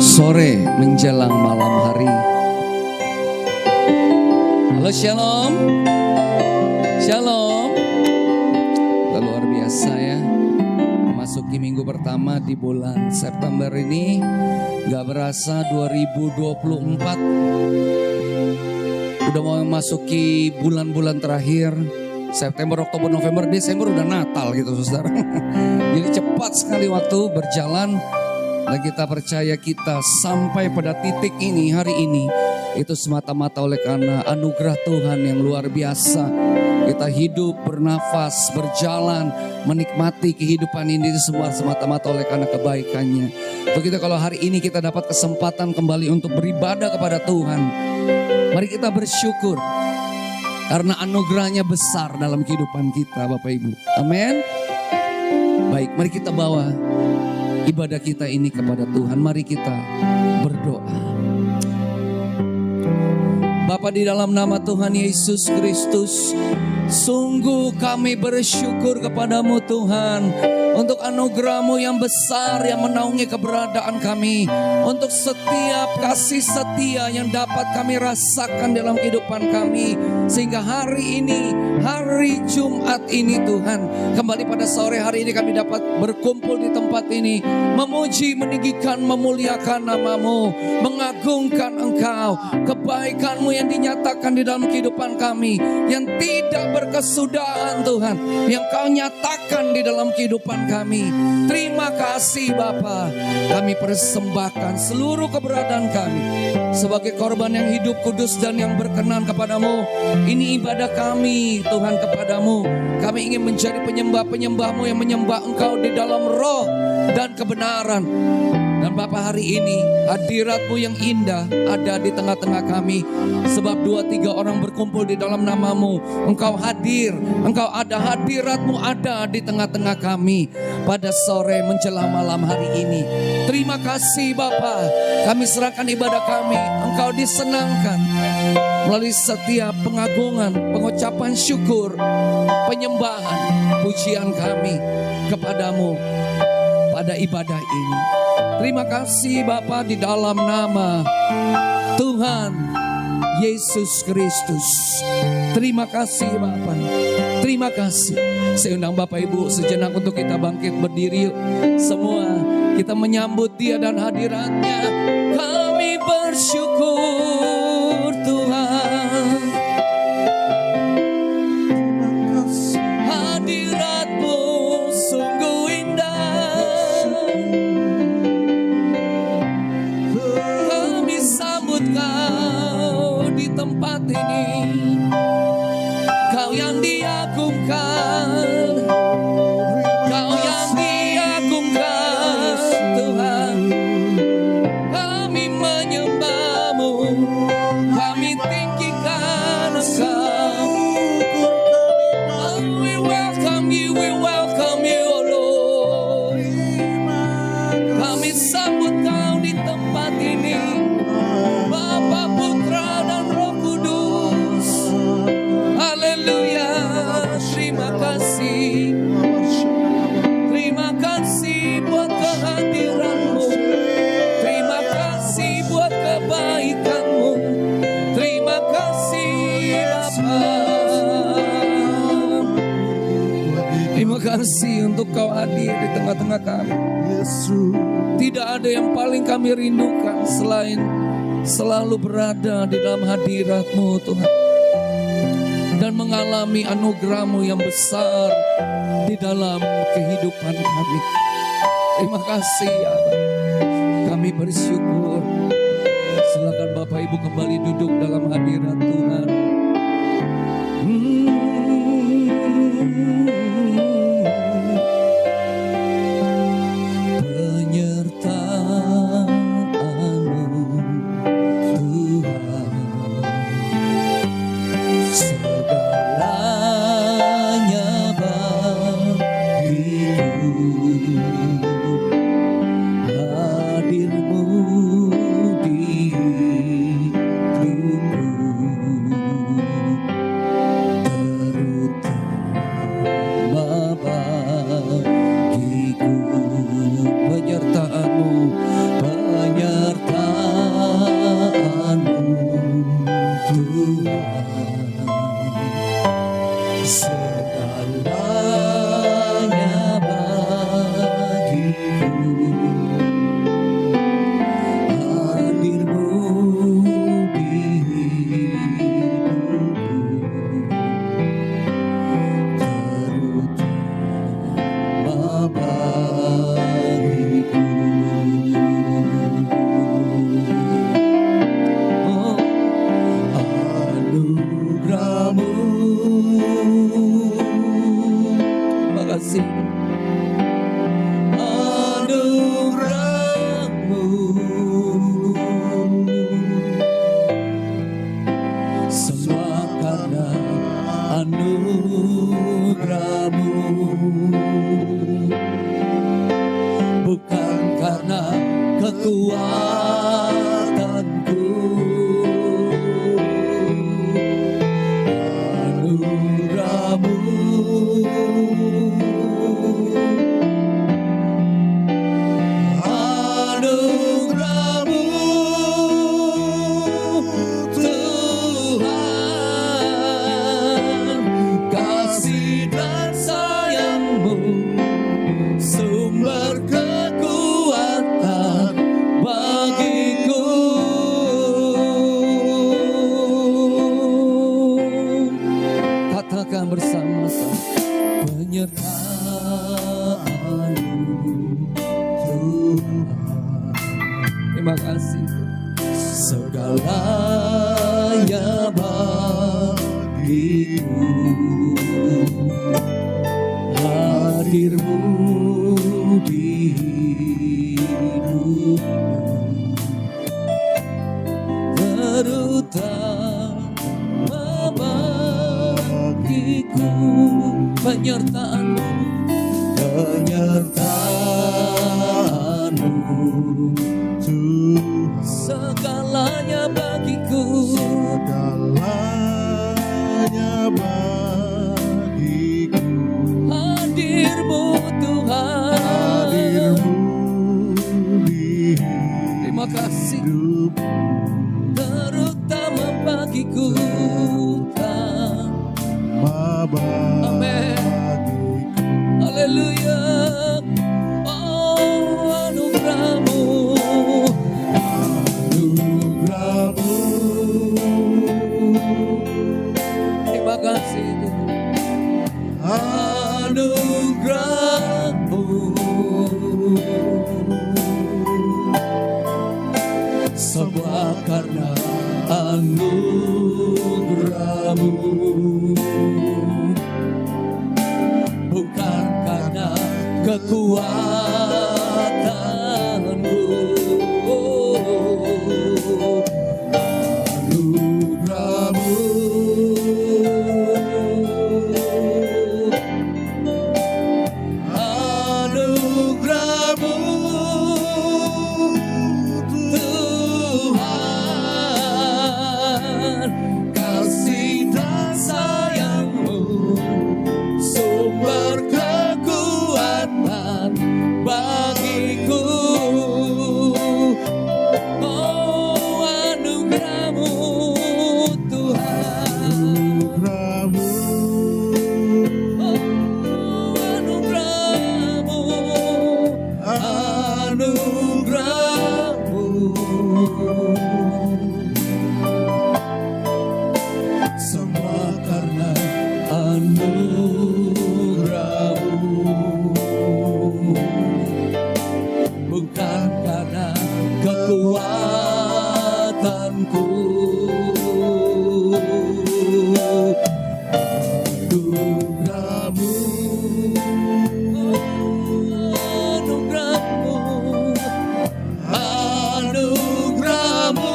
Sore menjelang malam hari. Halo Shalom. Shalom. Luar biasa ya. Memasuki minggu pertama di bulan September ini. Gak berasa 2024 udah mau memasuki bulan-bulan terakhir. September, Oktober, November, Desember udah Natal gitu saudara. Jadi cepat sekali waktu berjalan. Dan kita percaya kita sampai pada titik ini hari ini. Itu semata-mata oleh karena anugerah Tuhan yang luar biasa. Kita hidup, bernafas, berjalan, menikmati kehidupan ini semua semata-mata oleh karena kebaikannya. Untuk kita kalau hari ini kita dapat kesempatan kembali untuk beribadah kepada Tuhan. Mari kita bersyukur. Karena anugerahnya besar dalam kehidupan kita Bapak Ibu. Amin. Baik, mari kita bawa ibadah kita ini kepada Tuhan. Mari kita berdoa. Bapa, di dalam nama Tuhan Yesus Kristus, sungguh kami bersyukur kepadamu Tuhan. Untuk anugerah-Mu yang besar yang menaungi keberadaan kami. Untuk setiap kasih setia yang dapat kami rasakan dalam kehidupan kami. Sehingga hari ini, hari Jumat ini Tuhan. Kembali pada sore hari ini kami dapat berkumpul di tempat ini. Memuji, meninggikan, memuliakan nama-Mu. Mengagungkan Engkau. Kebaikan-Mu yang dinyatakan di dalam kehidupan kami. Yang tidak berkesudahan Tuhan. Yang Kau nyatakan di dalam kehidupan kami. Terima kasih Bapa. Kami persembahkan seluruh keberadaan kami sebagai korban yang hidup, kudus dan yang berkenan kepadamu. Ini ibadah kami Tuhan kepadamu. Kami ingin menjadi penyembah-penyembah-Mu yang menyembah Engkau di dalam roh dan kebenaran. Dan Bapa, hari ini hadirat-Mu yang indah ada di tengah-tengah kami. Sebab 2-3 orang berkumpul di dalam nama-Mu. Engkau hadir, Engkau ada, hadirat-Mu ada di tengah-tengah kami. Pada sore menjelang malam hari ini. Terima kasih Bapa. Kami serahkan ibadah kami. Engkau disenangkan melalui setiap pengagungan, pengucapan syukur, penyembahan, pujian kami kepadamu pada ibadah ini. Terima kasih Bapa di dalam nama Tuhan Yesus Kristus. Terima kasih Bapa. Terima kasih. Saya undang Bapak Ibu sejenak untuk kita bangkit berdiri yuk. Semua kita menyambut Dia dan hadiratnya. Kami bersyukur Tuhan. Hadirat-Mu sungguh indah. Kami sambut Kau di tempat ini. Kau yang diagungkan, Kau yang diagungkan Tuhan. Kami menyembah-Mu, kami tinggikan Engkau. Oh, we welcome You, oh Lord. Kami sambut Kau di tempat ini, Bapa, Putra dan Roh Kudus. Haleluya, terima kasih. Terima kasih buat kehadiran-Mu. Terima kasih buat kebaikan-Mu. Terima kasih Bapa. Terima kasih untuk Kau hadir di tengah-tengah kami. Tidak ada yang paling kami rindukan selain selalu berada di dalam hadirat-Mu Tuhan. Dan mengalami anugerah-Mu yang besar di dalam kehidupan kami. Terima kasih ya Bapa. Kami bersyukur. Silakan Bapak Ibu kembali duduk dalam hadirat Tuhan. Terima kasih. Segalanya bagiku, hadir-Mu di hidupku, terutama bagiku penyertaan-Mu, segalanya bagiku, hadir-Mu Tuhan, terima kasih, terutama bagiku, amin, haleluya. Oh, anugerah-Mu, anugerah-Mu, terima kasih Tuhan, anugerah-Mu, semua karena anugerah-Mu, bukan karena kekuatan-Mu. Anugerah-Mu, anugerah-Mu Tuhan, kasih dan sayang-Mu, sumber kekuatan bagiku. Oh, anugerah-Mu Tuhan, oh, anugerah-Mu, anugerah-Mu, semua karena anugerah-Mu, bukan karena kekuatanku. Anugerah-Mu, anugerah-Mu, anugerah-Mu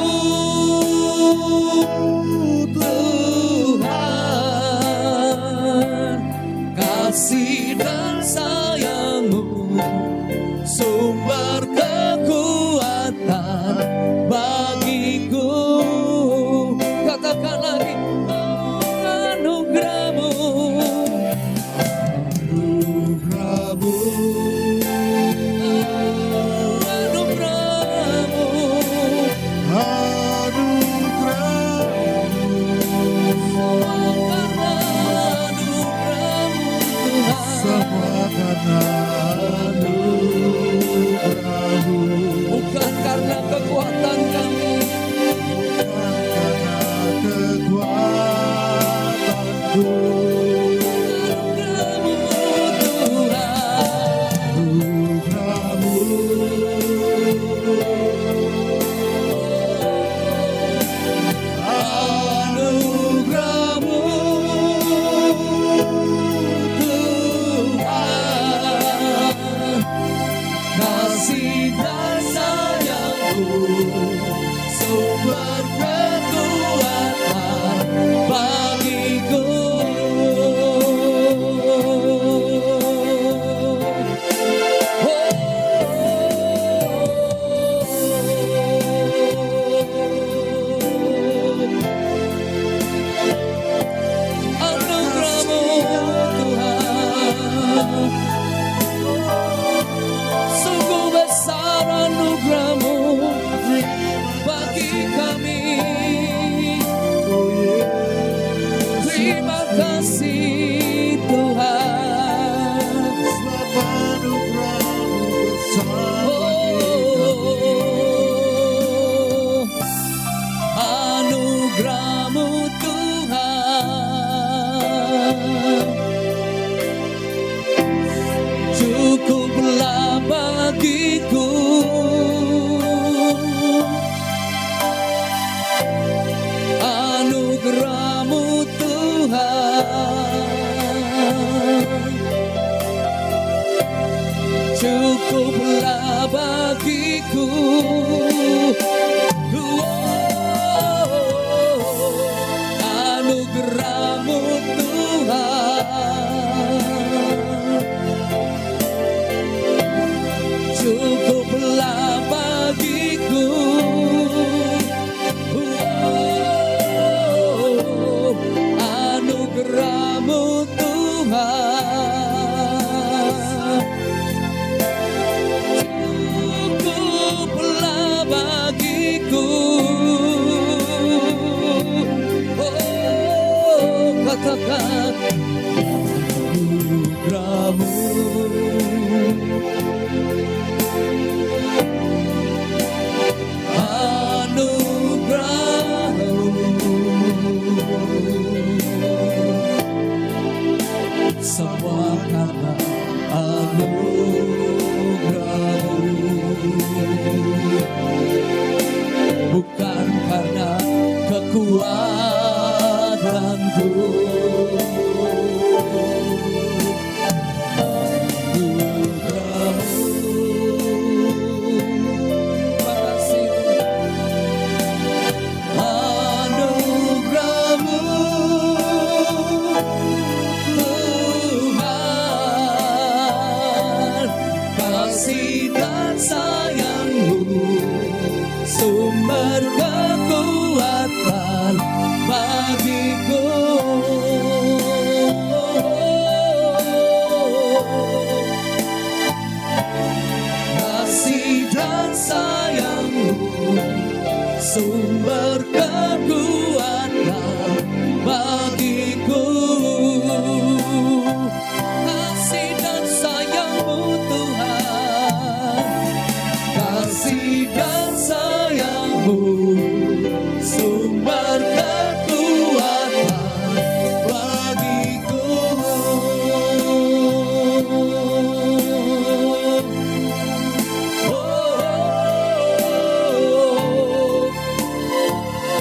Tuhan, kasih dan sayang-Mu, sumber kekuatan bagiku. Katakan lagi, anugerah-Mu, anugerah-Mu, bukan karena kekuatan kami, anugerah-Mu Sungguh besar anugerah-Mu bagi kami. anugerah-Mu Tuhan, cukuplah bagiku. Anugerah-Mu Tuhan, cukuplah bagiku. Anugerah-Mu Tuhan, cukuplah bagiku. Katakan anugerah-Mu, anugerah-Mu, semua karena anugerah-Mu, bukan karena kekuatanku. Sumber kekuatan bagiku. Kasih dan sayang-Mu, sumber kekuatan bagiku. Kasih dan sayang-Mu Tuhan, kasih dan sayang-Mu, sumber kekuatan bagiku.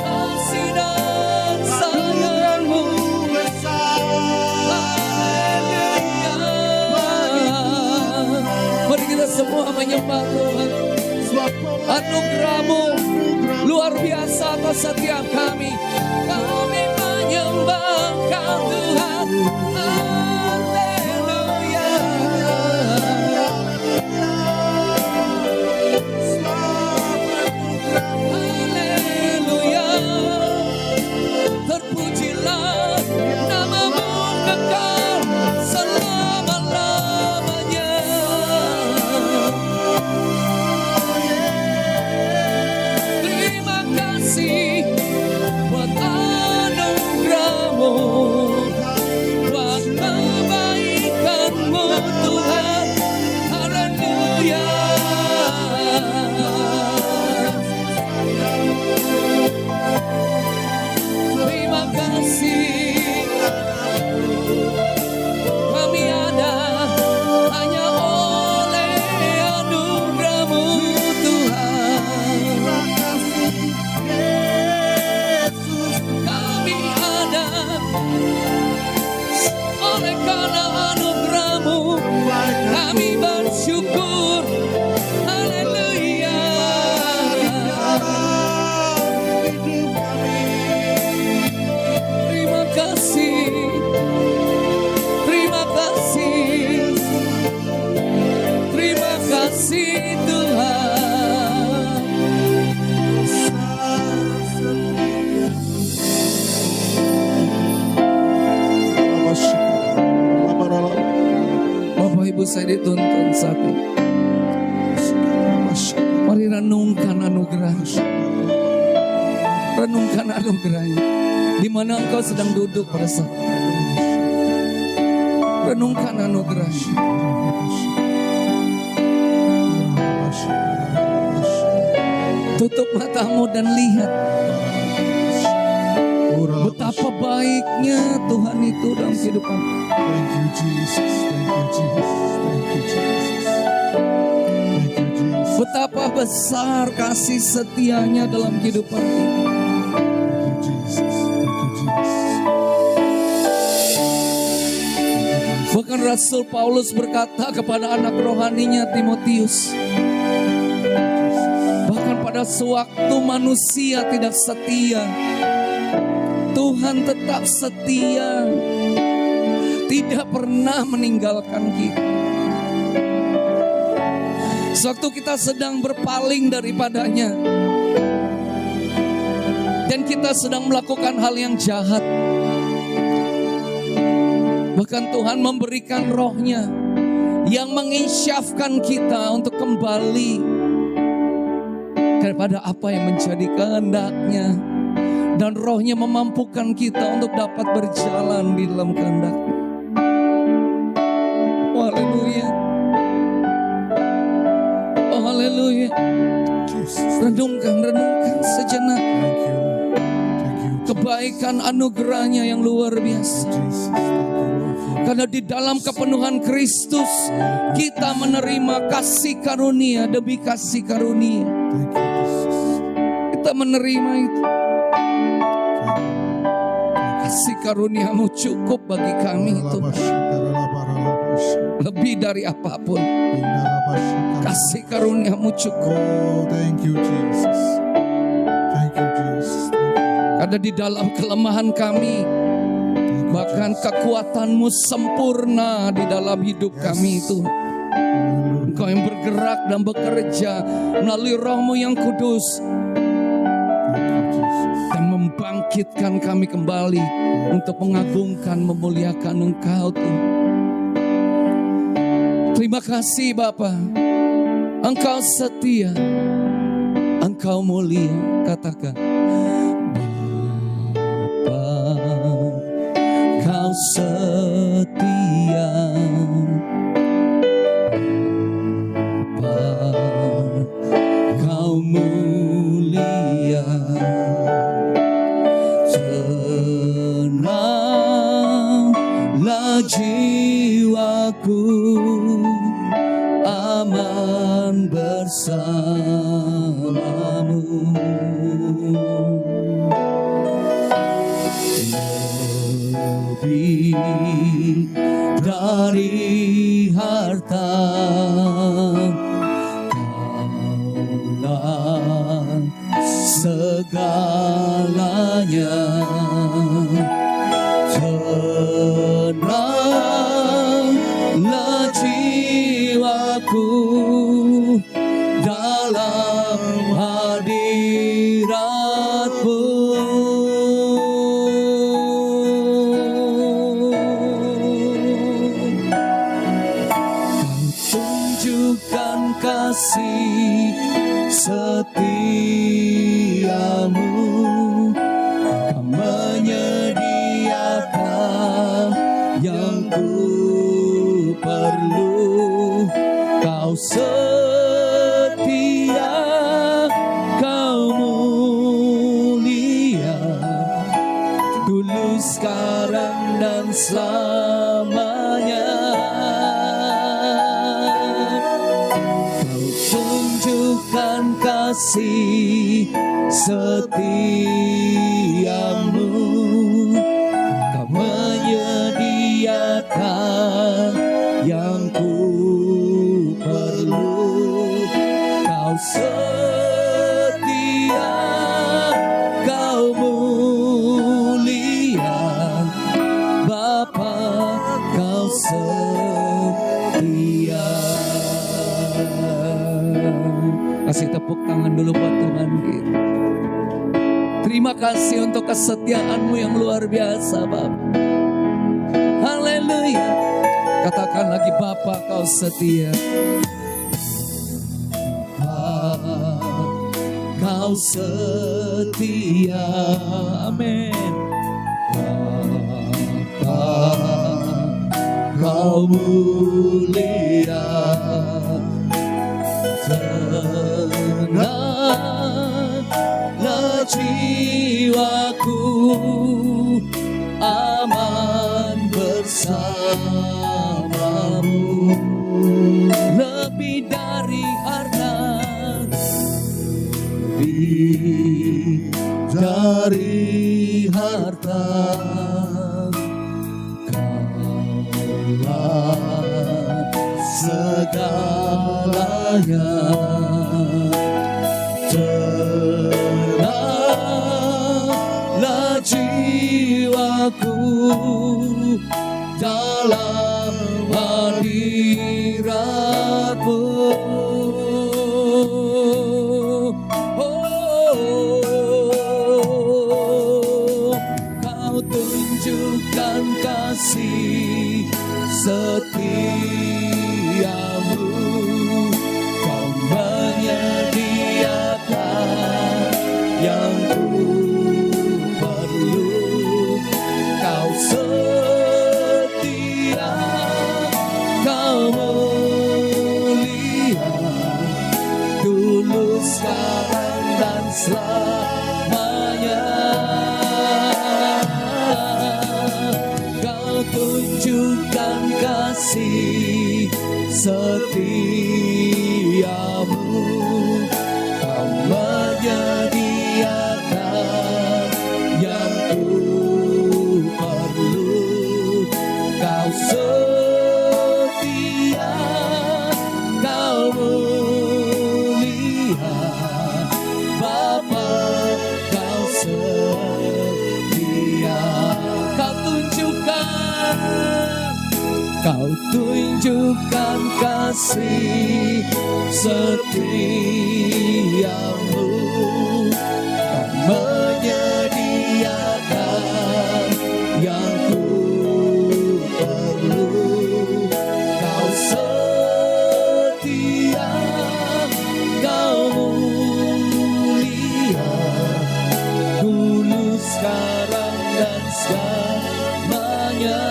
Kasih dan sayang-Mu besar. Mari kita semua menyembah Tuhan. Anugerah-Mu luar biasa atas setiap kami. Kami menyembah Kau Tuhan. Haleluya. Haleluya. Terpujilah nama-Mu kekal selama-lamanya. Terima kasih buat anugerah-Mu, buat kebaikan-Mu Tuhan. Haleluya. Terima kasih. Kami ada hanya oleh anugerah-Mu Tuhan. Kami ada oleh karena anugerah-Mu. Kami bersyukur. Haleluya. Terima kasih. Terima kasih. Terima kasih Tuhan. Bapak Ibu, saya dituntun saat ini. Mari renungkan anugerah. Renungkan anugerahnya. Di mana engkau sedang duduk pada saat ini. Renungkan anugerahnya. Tutup matamu dan lihat betapa baiknya Tuhan itu dalam kehidupan. Thank you, Jesus. Thank you, Jesus. Thank you, Jesus. Thank you, Jesus. Betapa besar kasih setianya dalam kehidupan kita. Thank you, Jesus. Thank you, Jesus. Bahkan Rasul Paulus berkata kepada anak rohaninya Timotius, bahkan pada sewaktu manusia tidak setia, Tuhan tetap setia, tidak pernah meninggalkan kita. Sewaktu kita sedang berpaling daripadanya dan kita sedang melakukan hal yang jahat, bahkan Tuhan memberikan rohnya yang menginsyafkan kita untuk kembali kepada apa yang menjadi kehendaknya. Dan rohnya memampukan kita untuk dapat berjalan di dalam kehendaknya. Oh, haleluya. Oh, haleluya. Renungkan sejenak kebaikan anugerahnya yang luar biasa. Karena di dalam kepenuhan Kristus kita menerima kasih karunia demi kasih karunia. Kita menerima itu. Kasih karuniamu cukup bagi kami itu. Lebih dari apapun. Kasih karuniamu cukup. Thank you Jesus. Thank you Jesus. Karena di dalam kelemahan kami, bahkan kekuatanmu sempurna di dalam hidup kami itu. Engkau yang bergerak dan bekerja melalui rohmu yang kudus dan membangkitkan kami kembali untuk mengagungkan, memuliakan Engkau Tuhan. Terima kasih Bapa, Engkau setia, Engkau mulia. Katakan Bapa, Kau setia, Bapa, Kau mulia. Tenanglah jiwaku, aman bersamamu. Lebih dari harta, Kaulah segalanya. Tenanglah jiwaku dalam hadirat-Mu. Kau tunjukkan kasih setiamu, Kau menyediakan yang ku perlu. Kau setia, Kau mulia, dulu, sekarang, dan selamanya. Kau tunjukkan kasih setiamu, Kau menyediakan yang ku perlu. Kau setia, Kau mulia, Bapa, Kau setia. Kasih tepuk tangan dulu buat Tuhan kita. Terima kasih untuk kesetiaan-Mu yang luar biasa Bapa. Haleluya. Katakan lagi, Bapa, Kau setia. Bapa, Kau setia. Amin. Bapa, Kau mulia. Tenanglah jiwaku, aman bersamamu. Lebih dari harta, lebih dari harta, Kaulah aku dalam hadirat-Mu. Kau tunjukkan kasih setiamu, Kau menyediakan yang ku perlu. Kau setia, Kau mulia, dulu, sekarang, dan selamanya. Kau tunjukkan kasih setiamu, Kau menyediakan yang ku perlu. Kau setia, Kau mulia, Bapa, Kau setia. Kau tunjukkan kasih setiamu, Kau menyediakan yang ku perlu. Kau setia, Kau mulia, dulu, sekarang, dan selamanya.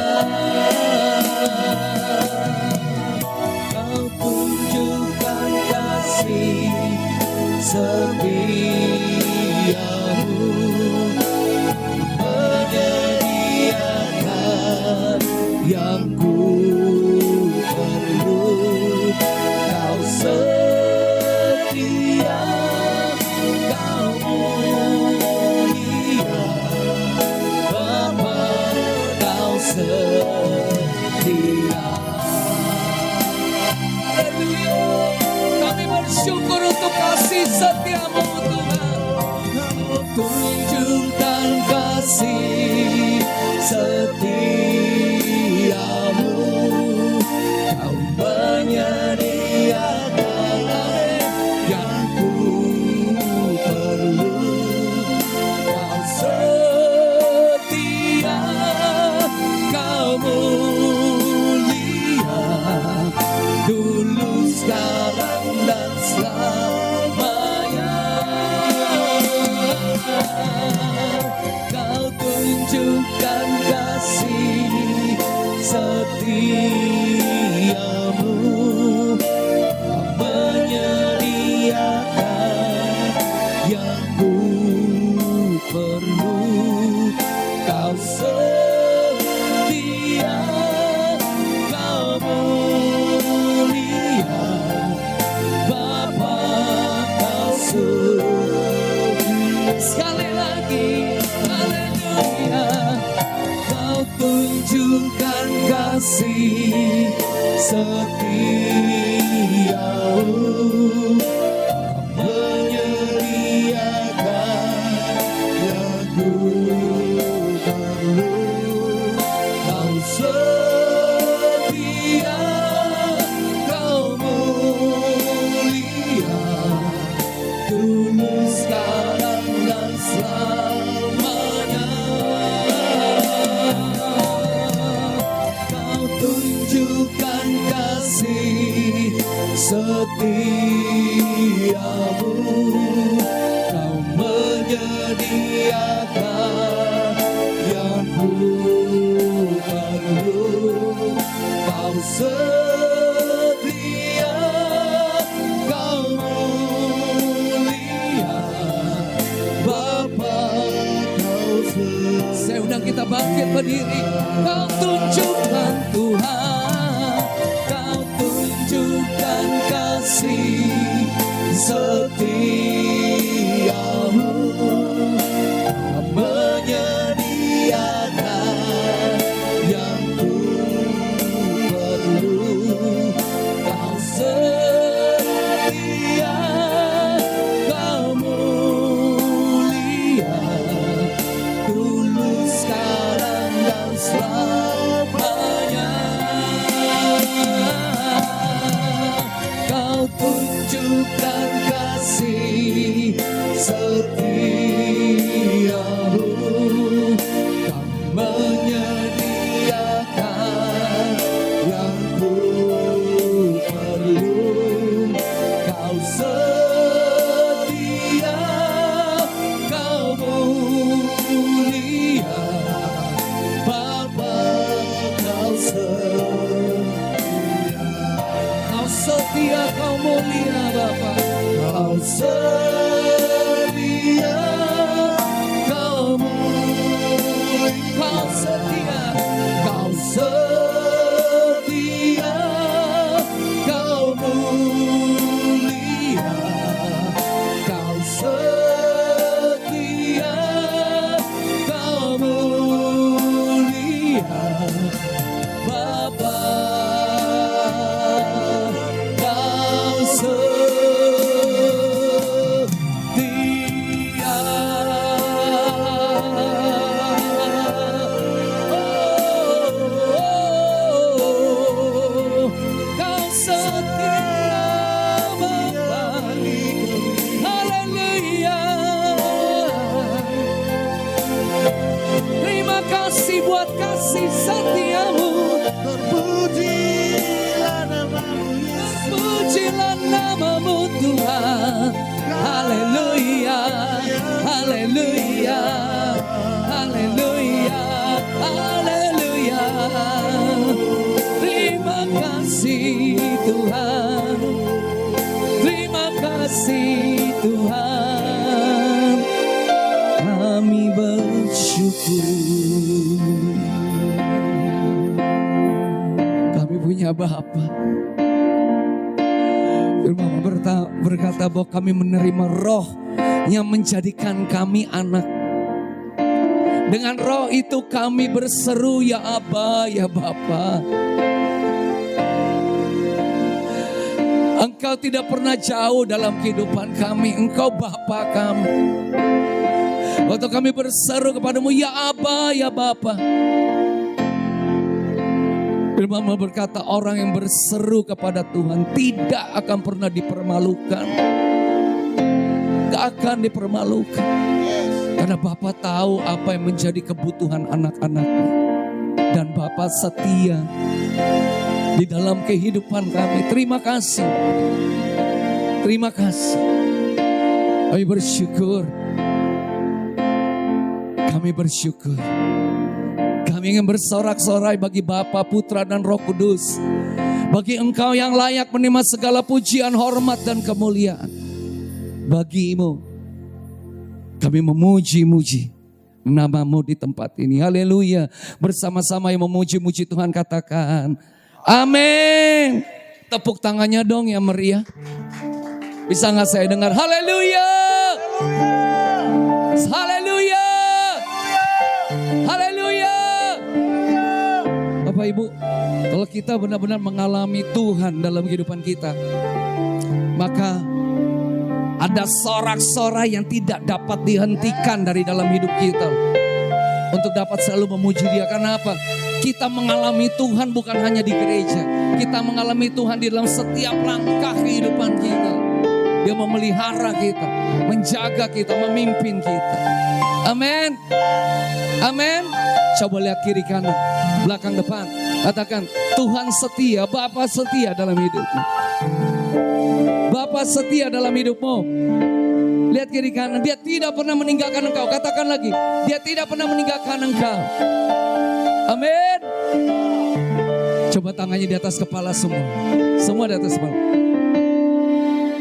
Kau tunjukkan kasih setiamu, menyediakan yang ku perlu. Kau setia, Kau mulia, Bapa, Kau setia. Haleluya. Kami bersyukur untuk kasih setiamu, Tuhan. Kau tunjukkan kasih setiamu, Kau menyediakan yang ku perlu. Kau setia, Kau mulia, dulu, sekarang, dan selamanya. Kau tunjukkan kasih setiamu, Kau menyediakan yang ku perlu. Kau setia, Kau mulia, Bapa, Kau setia. Sekali lagi, haleluya. Kau tunjukkan kasih setiamu, Kau menyediakan yang ku perlu. Kau setia, Kau mulia, dulu, sekarang, dan selamanya. Kau tunjukkan kasih setiamu, Kau menyediakan yang ku perlu. Kau setia, Kau mulia, Bapa, Kau setia. Saya undang kita bangkit berdiri. Kau tunjukkan, Tuhan, Kau tunjukkan kasih setiamu, Kau menyediakan yang ku perlu. Kau setia, Kau mulia, dulu, sekarang, tunjukkan kasih setiamu. Kau menyediakan yang ku perlu. Kau setia, kau mulia, Bapa, kau setia. Kau setia, kau mulia, Bapa. Kau setia, kau mulia, kau setia, kau setia, kau mulia, kau setia, kau mulia, Bapa, kau setia. Oh, kau setia, Bapa. Haleluya. Terima kasih buat kasih setiamu. Terpujilah namamu Yesus. Pujilah namamu Tuhan. Haleluya, haleluya, haleluya, haleluya. Terima kasih Tuhan. Terima kasih Tuhan. Kami bersyukur. Kami punya Bapa. Firman berkata bahwa kami menerima roh yang menjadikan kami anak. Dengan roh itu kami berseru, ya Aba, ya Bapa. Engkau tidak pernah jauh dalam kehidupan kami. Engkau Bapa kami. Waktu kami berseru kepadamu, ya Aba, ya Bapa. Firman berkata orang yang berseru kepada Tuhan tidak akan pernah dipermalukan. Gak akan dipermalukan. Karena Bapa tahu apa yang menjadi kebutuhan anak-anaknya. Dan Bapa setia di dalam kehidupan kami. Terima kasih. Terima kasih. Kami bersyukur. Kami bersyukur. Kami ingin bersorak-sorai bagi Bapa, Putra, dan Roh Kudus. Bagi Engkau yang layak menerima segala pujian, hormat, dan kemuliaan. Bagimu kami memuji-muji namamu di tempat ini. Haleluya. Bersama-sama yang memuji-muji Tuhan katakan amin. Tepuk tangannya dong yang meriah. Bisa gak saya dengar? Haleluya. Haleluya. Haleluya. Bapak Ibu, kalau kita benar-benar mengalami Tuhan dalam kehidupan kita, maka ada sorak-sorai yang tidak dapat dihentikan dari dalam hidup kita. Untuk dapat selalu memuji Dia. Karena apa? Kita mengalami Tuhan bukan hanya di gereja. Kita mengalami Tuhan di dalam setiap langkah kehidupan kita. Dia memelihara kita, menjaga kita, memimpin kita. Amin. Amin. Coba lihat kiri kanan, belakang depan. Katakan, Tuhan setia, Bapa setia dalam hidupmu. Bapa setia dalam hidupmu. Lihat kiri kanan, Dia tidak pernah meninggalkan engkau. Katakan lagi, Dia tidak pernah meninggalkan engkau. Amin. Coba tangannya di atas kepala semua. Semua di atas kepala.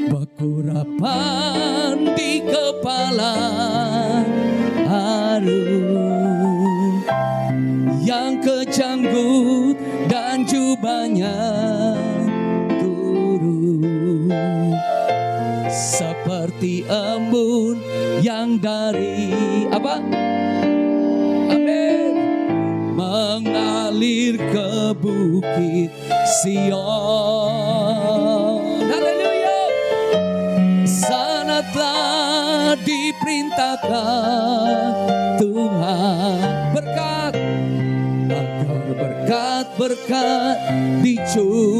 Bakurapan di kepala harum, yang kejanggut dan jubahnya turun, seperti embun yang dari apa? Amin. Mengalir ke bukit Sion. Haleluya. Sana telah diperintahkan Tuhan berkat, agar berkat-berkat dicurahkan.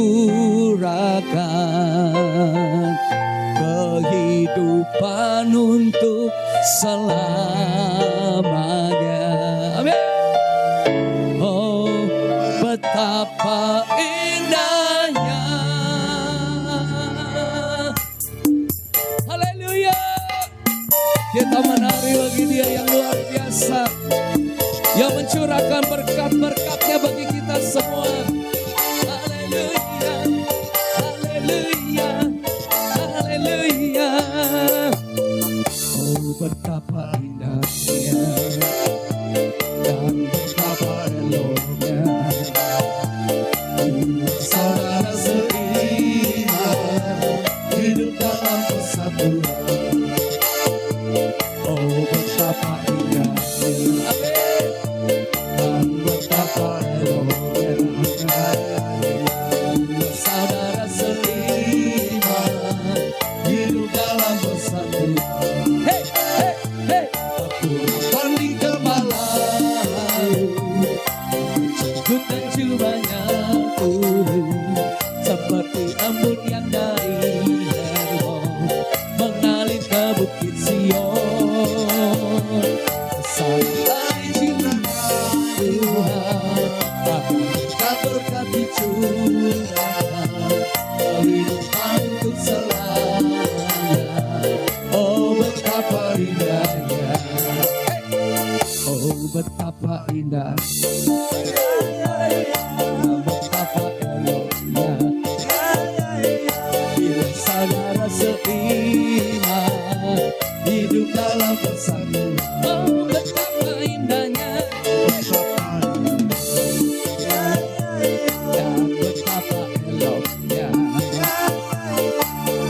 kehidupan untuk selamanya. Amin. Oh, betapa indahnya. Haleluya. Kita menari bagi Dia yang luar biasa, yang mencurahkan berkat-berkatnya bagi kita semua. Haleluya, haleluya, haleluya. Oh, betapa indahnya dan betapa eloknya saudara seiman hidup dalam persatuan. Oh, betapa indahnya, amin, dan betapa eloknya saudara seiman hidup dalam persatuan. Hey, hey, hey. Aku panding kepala, jenggut dan jubahnya turun seperti embun yang dari Hermon mengalir ke bukit Sion. Sampai cintakan Tuhan akan berkat dicurahkan kehidupan untuk selamanya. Oh, betapa indahnya. Oh, betapa indah. Betapa eloknya bila saudara seiman hidup dalam persatuan. Oh, betapa indahnya. Dan betapa eloknya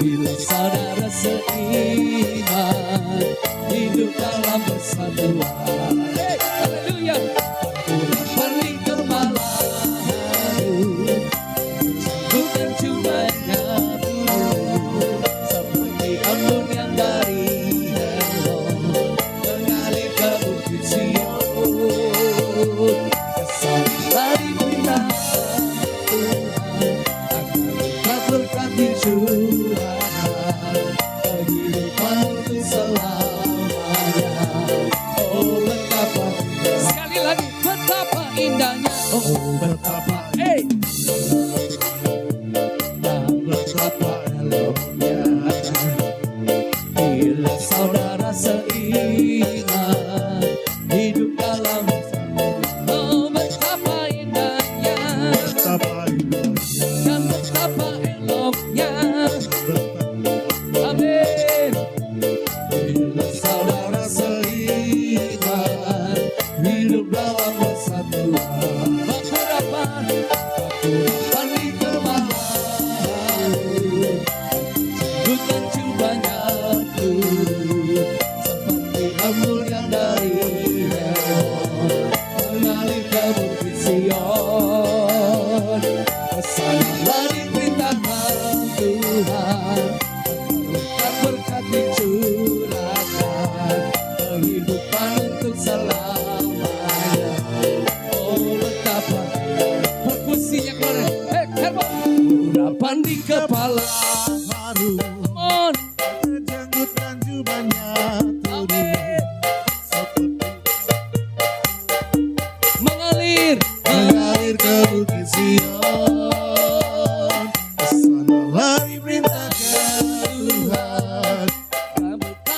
bila saudara seiman hidup dalam persatuan. Hey, haleluya. Panding kepala, bukan cumanya turun seperti embun yang dari Hermon mengalir ke bukit Sion. Kesanlah diperintahkan Tuhan akan berkat dicurahkan kehidupan untuk selamanya. Oh, betapa sekali lagi, betapa indahnya. Oh, betapa dan betapa eloknya bila saudara seiman hidup dalam. Oh, betapa indahnya dan betapa eloknya. Amin. Bila saudara seiman hidup dalam persatuan. Bakurapan di kepala, bukan cubanya turun seperti embun yang dari Hermon mengalir ke bukit Sion. Kesanlah diperintahkan Tuhan berkat dicurahkan kehidupan untuk selamanya. Oh, betapa perkusinya keluar. Hey, Hermon. Urapan di kepala, harum on, jenggut dan jubahnya turun amin, seperti mengalir. mengalir ke bukit Sion. Kesanalah diperintahkan Tuhan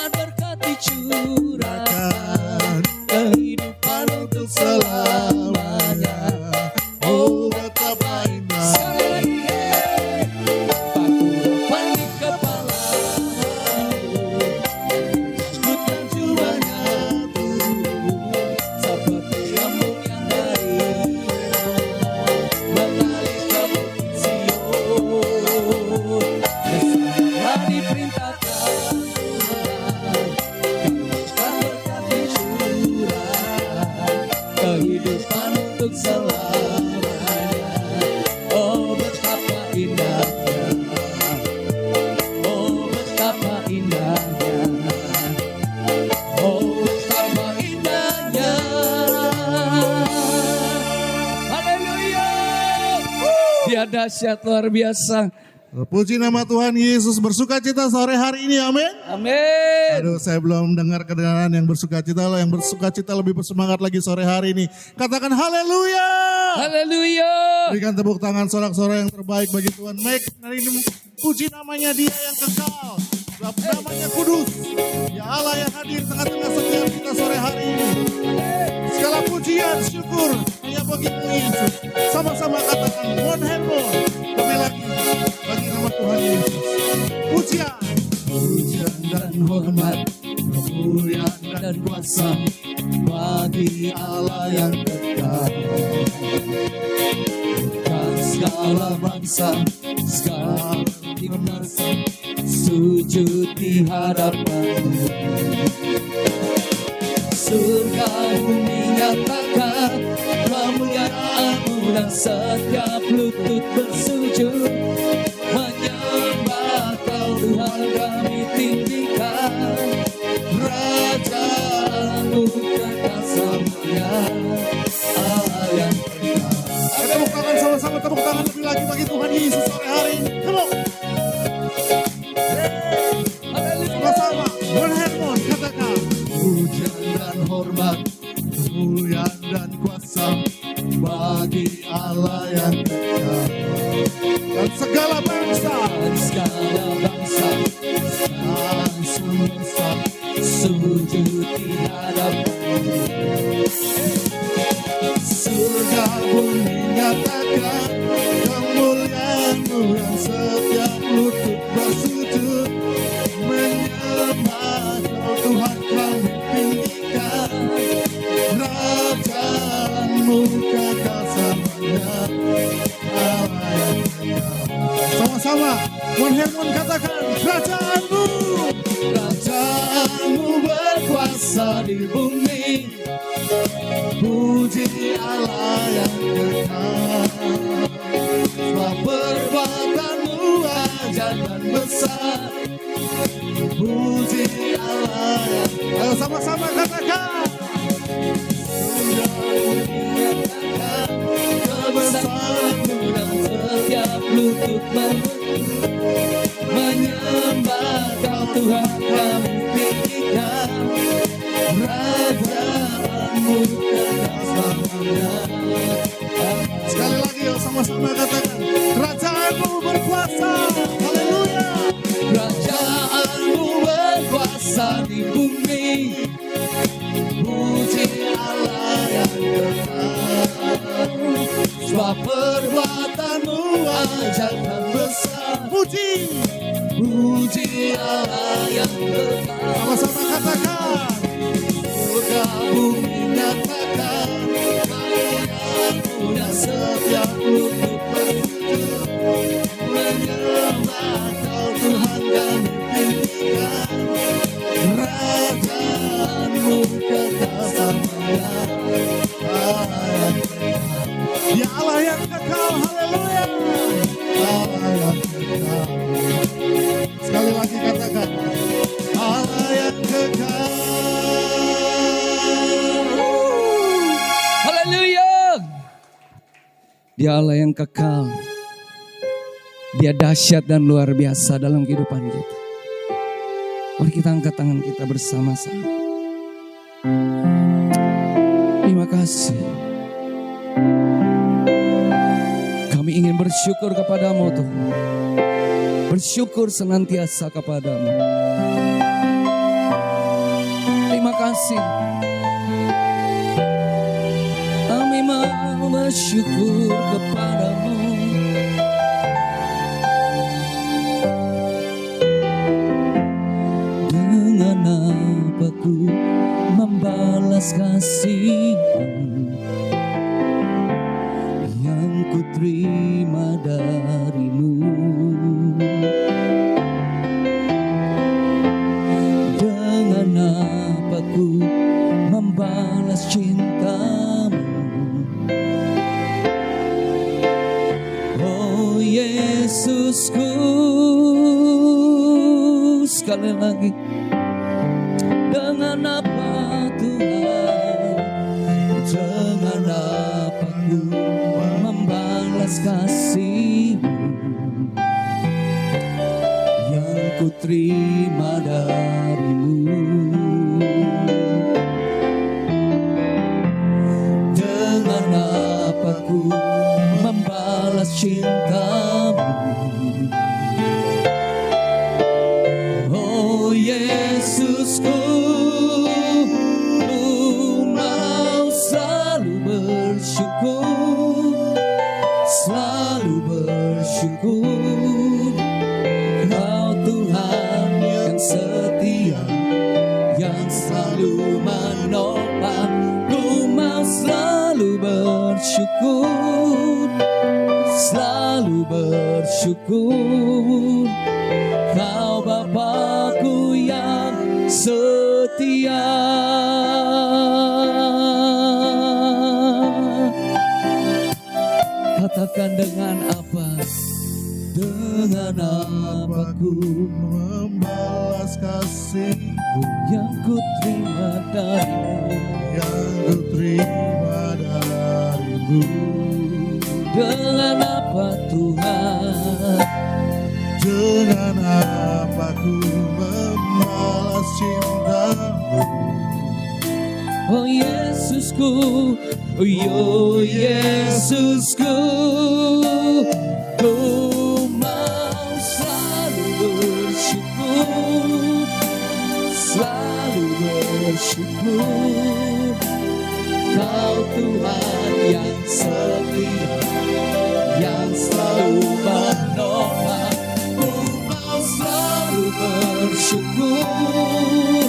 Berkat dicurahkan akan kehidupan untuk selamanya. Oh, betapa indah. sekali lagi. Pakurapan di kepala, jenggut dan jubahnya turun seperti embun yang dari Hermon mengalir ke bukit Sion. Kesanlah diperintahkan Tuhan akan berkat dicurahkan kehidupan untuk selamanya. Oh, betapa indahnya. Oh, betapa indahnya. Oh, betapa indahnya. Haleluya. Dia dahsyat luar biasa. Puji nama Tuhan Yesus, bersuka cita sore hari ini, amin. Amin. Aduh, saya belum dengar kedengaran yang bersuka cita. Loh, yang bersuka cita lebih bersemangat lagi sore hari ini. Katakan haleluya. Haleluya. Berikan tepuk tangan sorak-sorai yang terbaik bagi Tuhan. Baik, hari ini puji namanya Dia yang kekal. Sebab namanya kudus. Ya Allah yang hadir tengah-tengah setiap kita sore hari ini. Segala pujian, syukur hanya bagimu Yesus. Sama-sama katakan one hand more. Lebih lagi bagi nama Tuhan Yesus. Pujian. Pujian dan hormat, kemuliaan dan kuasa bagi Allah yang kekal. Dan segala bangsa, segala bangsa sujud di hadapan-Mu. Surga bumi nyatakan kemuliaan-Mu dan setiap lutut bersujud menyembah Kau Tuhan kami tinggikan. Kerajaan-Mu kekal selamanya, Allah yang kekal. Tepuk tangan sama-sama, tepuk tangan lebih lagi bagi Tuhan Yesus sore hari ini. Come on. Sama-sama, one hand more, katakan. Pujian dan hormat, Kemuliaan dan kuasa bagi Allah yang kekal. Dan segala bangsa, dan segala bangsa dan semesta sujud di hadapan-Mu. surga bumi nyatakan kemuliaan-Mu dan setiap lutut bersujud menyembah Kau Tuhan kami tinggikan. Kerajaan-Mu kekal selamanya, Allah yang kekal. Sama-sama, one hand one katakan kerajaan-Mu. Kerajaan-Mu berkuasa di bumi. Puji Allah yang kekal. Sebab perbuatan-Mu ajaib dan besar. Puji Allah yang kekal. Ayo sama-sama katakan. Menyatakan kebesaran-Mu dan setiap lutut menyembah Kau Tuhan kami tinggikan. Kerajaan-Mu kekal selamanya. Sekali lagi yuk sama-sama katakan. Kerajaan-Mu berkuasa. Haleluya. Kerajaan-Mu berkuasa di bumi. Puji Allah yang kekal. Sebab perbuatan-Mu ajaib dan besar. Puji. Puji Allah yang kekal. Sama-sama katakan. Surga bumi nyatakan kemuliaan-Mu dan setiap lutut bersujud menyembah Kau Tuhan kami tinggikan. Kerajaan-Mu kekal selamanya, Allah yang kekal. Ya Allah yang kekal. Haleluya. Allah yang kekal. Sekali lagi katakan. Allah yang kekal. Haleluya. Dia Allah yang kekal. Dia dahsyat dan luar biasa dalam kehidupan kita. Mari kita angkat tangan kita bersama-sama. Terima kasih. Kami ingin bersyukur kepadamu Tuhan. Bersyukur senantiasa kepadamu. Terima kasih. Kami mau bersyukur kepadamu. Dengan apa ku membalas kasih-Mu yang ku terima dari-Mu. Dengan apa ku membalas cinta-Mu. Oh Yesusku, sekali lagi. Dengan apa Tuhan, dengan apa ku membalas kasih-Mu terima darimu. Dengan apa ku membalas cintamu? Oh Yesusku, ku mau selalu bersyukur, selalu bersyukur. Kau Tuhan yang setia, yang selalu menopang. Ku mau selalu bersyukur, selalu bersyukur. Kau Bapakku yang setia. Katakan dengan apa? Dengan apa ku membalas kasihmu yang ku terima darimu? yang ku terima darimu. Dengan apa Tuhan? Dengan apa ku membalas cintamu? Oh Yesusku, oh Yesusku, ku mau selalu bersyukur, selalu bersyukur. Kau Tuhan yang setia, yang selalu menopang. Ku mau selalu bersyukur,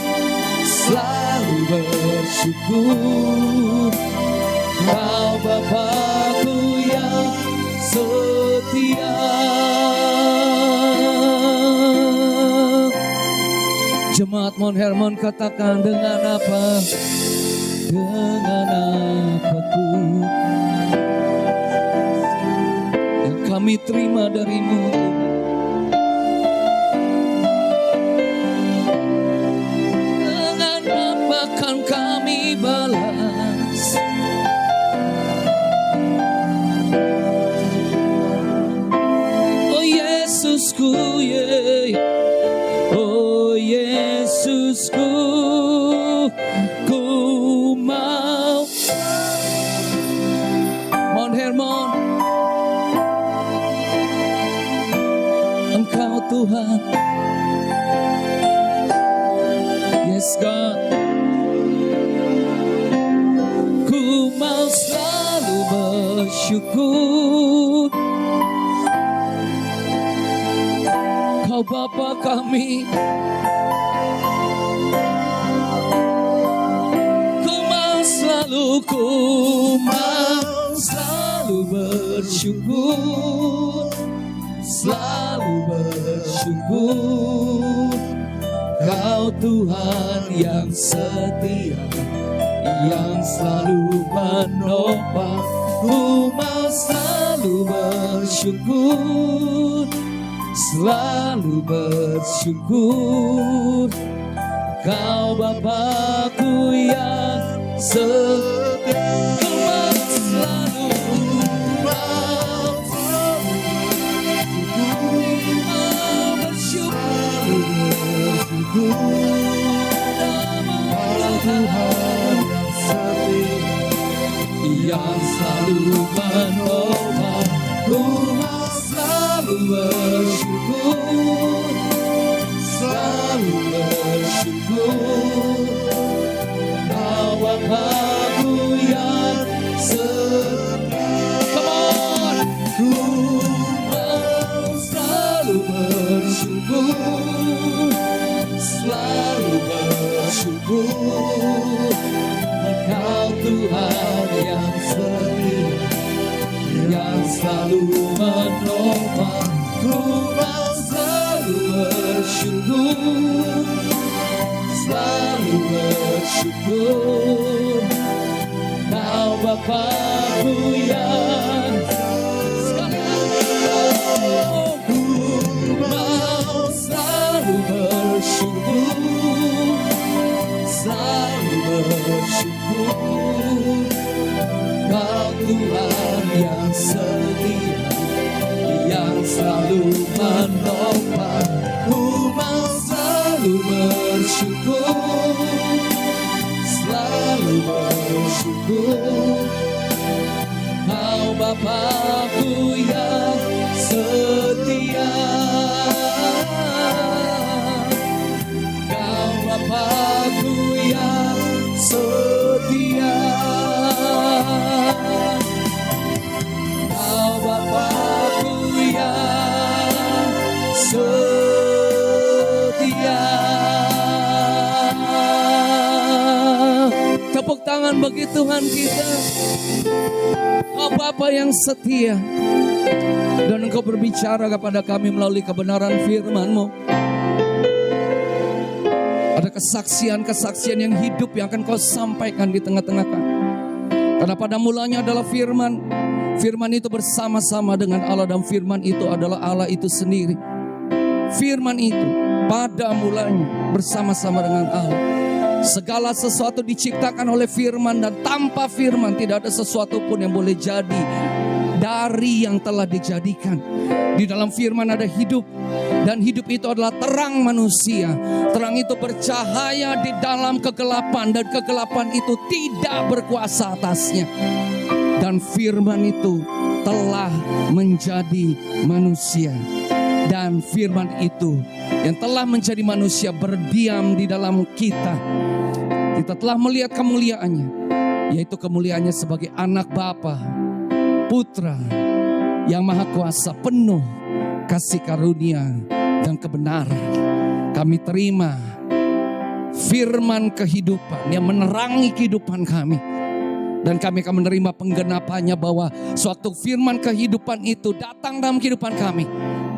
selalu bersyukur. Kau Bapakku yang setia. Jemaat Mount Hermon, katakan dengan apa? Dengan apa ku yang kami terima darimu? Dengan apa kan kami balas? Oh Yesusku, oh Yesusku, ku mau. Mount Hermon, Engkau Tuhan. Yes God, ku mau selalu bersyukur. Kau Bapa kami, ku mau selalu bersyukur, selalu bersyukur. Kau Tuhan yang setia, yang selalu menopang. Ku mau selalu bersyukur, selalu bersyukur. Kau Bapakku yang setia. Ku mau selalu bersyukur. Kau Tuhan yang setia, yang selalu menopang. Ku mau selalu bersyukur, selalu bersyukur. Kau Bapakku yang setia. Come on. Ku mau selalu bersyukur, selalu bersyukur. Kau Tuhan yang setia, yang selalu menopang. Ku mau selalu bersyukur, selalu bersyukur. Kau Bapakku yang sekali ku mau selalu bersyukur, selalu bersyukur. Kau Tuhan yang setia, yang selalu menopang. Ku mau selalu bersyukur, selalu bersyukur. Kau Bapakku yang setia, Kau Bapakku yang setia, Kau Bapakku yang setia. Tepuk tangan bagi Tuhan kita. Oh Bapa yang setia, dan Engkau berbicara kepada kami melalui kebenaran firman-Mu. Ada kesaksian-kesaksian yang hidup yang akan Kau sampaikan di tengah-tengah kami. Karena pada mulanya adalah firman. Firman itu bersama-sama dengan Allah, dan firman itu adalah Allah itu sendiri. Firman itu pada mulanya bersama-sama dengan Allah. Segala sesuatu diciptakan oleh firman, dan tanpa firman tidak ada sesuatu pun yang boleh jadi dari yang telah dijadikan. Di dalam firman ada hidup, dan hidup itu adalah terang manusia. Terang itu bercahaya di dalam kegelapan, dan kegelapan itu tidak berkuasa atasnya. Dan firman itu telah menjadi manusia. Dan firman itu yang telah menjadi manusia berdiam di dalam kita. Kita telah melihat kemuliaannya, yaitu kemuliaannya sebagai anak Bapa, Putra yang Maha Kuasa, penuh kasih karunia dan kebenaran. Kami terima firman kehidupan yang menerangi kehidupan kami. Dan kami akan menerima penggenapannya, bahwa suatu firman kehidupan itu datang dalam kehidupan kami,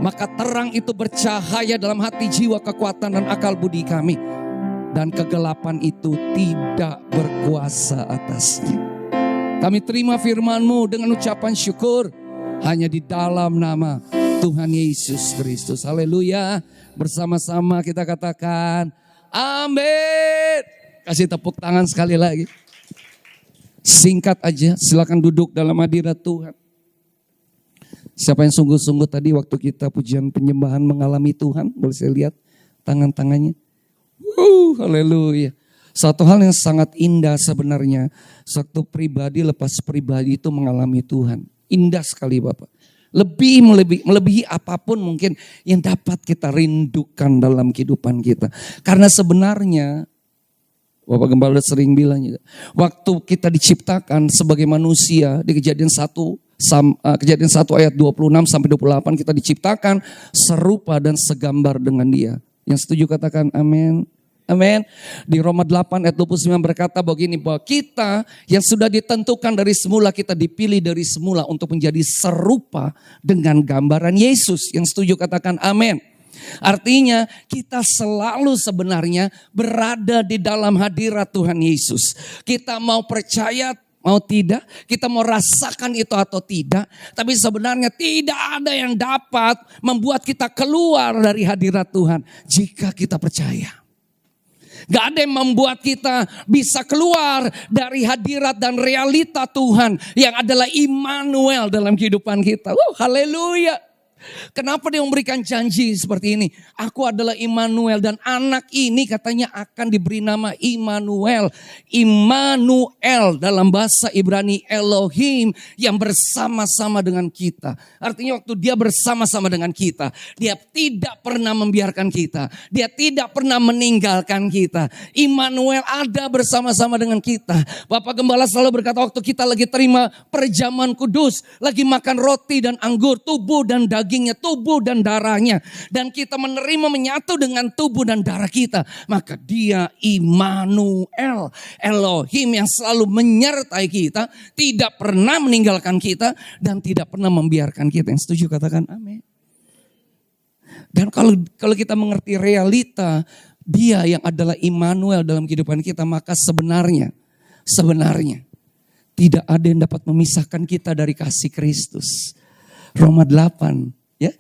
maka terang itu bercahaya dalam hati, jiwa, kekuatan, dan akal budi kami. Dan kegelapan itu tidak berkuasa atasnya. Kami terima firman-Mu dengan ucapan syukur hanya di dalam nama Tuhan Yesus Kristus. Haleluya. Bersama-sama kita katakan amin. Kasih tepuk tangan sekali lagi. Singkat aja, silakan duduk dalam hadirat Tuhan. Siapa yang sungguh-sungguh tadi waktu kita pujian penyembahan mengalami Tuhan? Boleh saya lihat tangan-tangannya? Haleluya. Satu hal yang sangat indah sebenarnya, satu pribadi lepas pribadi itu mengalami Tuhan. Indah sekali Bapak. Melebihi apapun mungkin yang dapat kita rindukan dalam kehidupan kita. Karena sebenarnya Bapak Gembala sering bilang juga, waktu kita diciptakan sebagai manusia di Kejadian 1 ayat 26 sampai 28, kita diciptakan serupa dan segambar dengan Dia. Yang setuju katakan amin. Amin. Di Roma 8 ayat 29 berkata begini, bahwa kita yang sudah ditentukan dari semula, kita dipilih dari semula untuk menjadi serupa dengan gambaran Yesus. Yang setuju katakan amin. Artinya kita selalu sebenarnya berada di dalam hadirat Tuhan Yesus. Kita mau percaya mau tidak, kita mau rasakan itu atau tidak, tapi sebenarnya tidak ada yang dapat membuat kita keluar dari hadirat Tuhan jika kita percaya. Gak ada yang membuat kita bisa keluar dari hadirat dan realita Tuhan yang adalah Immanuel dalam kehidupan kita. Haleluya. Kenapa Dia memberikan janji seperti ini? Aku adalah Immanuel, dan anak ini katanya akan diberi nama Immanuel. Immanuel dalam bahasa Ibrani Elohim, yang bersama-sama dengan kita. Artinya waktu Dia bersama-sama dengan kita, Dia tidak pernah membiarkan kita. Dia tidak pernah meninggalkan kita. Immanuel ada bersama-sama dengan kita. Bapak Gembala selalu berkata, waktu kita lagi terima perjamuan kudus, lagi makan roti dan anggur, tubuh dan dagingnya, tubuh dan darahnya, dan kita menerima menyatu dengan tubuh dan darah kita, maka Dia Immanuel, Elohim yang selalu menyertai kita, tidak pernah meninggalkan kita dan tidak pernah membiarkan kita. Yang setuju katakan amin. Dan kalau kita mengerti realita Dia yang adalah Immanuel dalam kehidupan kita, maka sebenarnya tidak ada yang dapat memisahkan kita dari kasih Kristus. Roma 8 ya.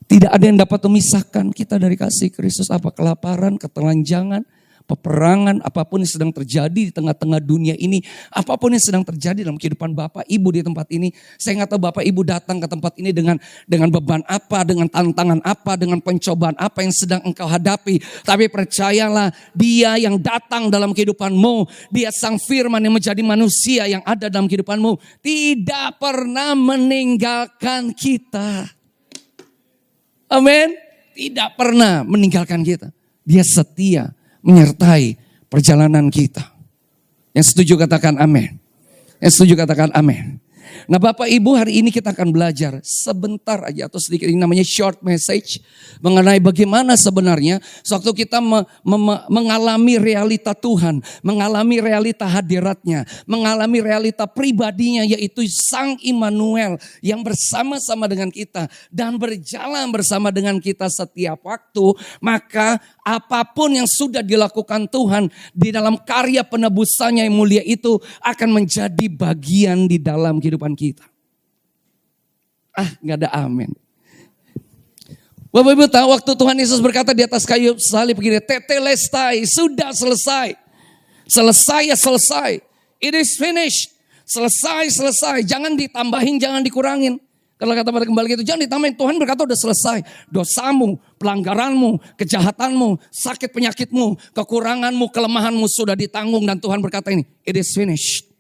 Tidak ada yang dapat memisahkan kita dari kasih Kristus. Apa kelaparan, ketelanjangan, peperangan, apapun yang sedang terjadi di tengah-tengah dunia ini, apapun yang sedang terjadi dalam kehidupan Bapak Ibu di tempat ini, saya nggak tahu Bapak Ibu datang ke tempat ini dengan beban apa, dengan tantangan apa, dengan pencobaan apa yang sedang engkau hadapi. Tapi percayalah, Dia yang datang dalam kehidupanmu, Dia Sang Firman yang menjadi manusia yang ada dalam kehidupanmu, tidak pernah meninggalkan kita. Amin. Tidak pernah meninggalkan kita. Dia setia menyertai perjalanan kita. Yang setuju katakan amin. Yang setuju katakan amin. Nah Bapak Ibu, hari ini kita akan belajar sebentar aja atau sedikit, ini namanya short message, mengenai bagaimana sebenarnya sewaktu kita mengalami realita Tuhan, mengalami realita hadiratnya, mengalami realita pribadinya, yaitu Sang Immanuel yang bersama-sama dengan kita dan berjalan bersama dengan kita setiap waktu. Maka apapun yang sudah dilakukan Tuhan di dalam karya penebusannya yang mulia itu akan menjadi bagian di dalam kehidupan kita. Gak ada amin. Bapak Ibu tahu waktu Tuhan Yesus berkata di atas kayu salib begini, tetelestai, sudah selesai. Selesai ya selesai. It is finished. Selesai. Jangan ditambahin, jangan dikurangin. Kalau kata pada kembali gitu, jangan ditambahin. Tuhan berkata udah selesai. Dosamu, pelanggaranmu, kejahatanmu, sakit penyakitmu, kekuranganmu, kelemahanmu sudah ditanggung. Dan Tuhan berkata ini, it is finished.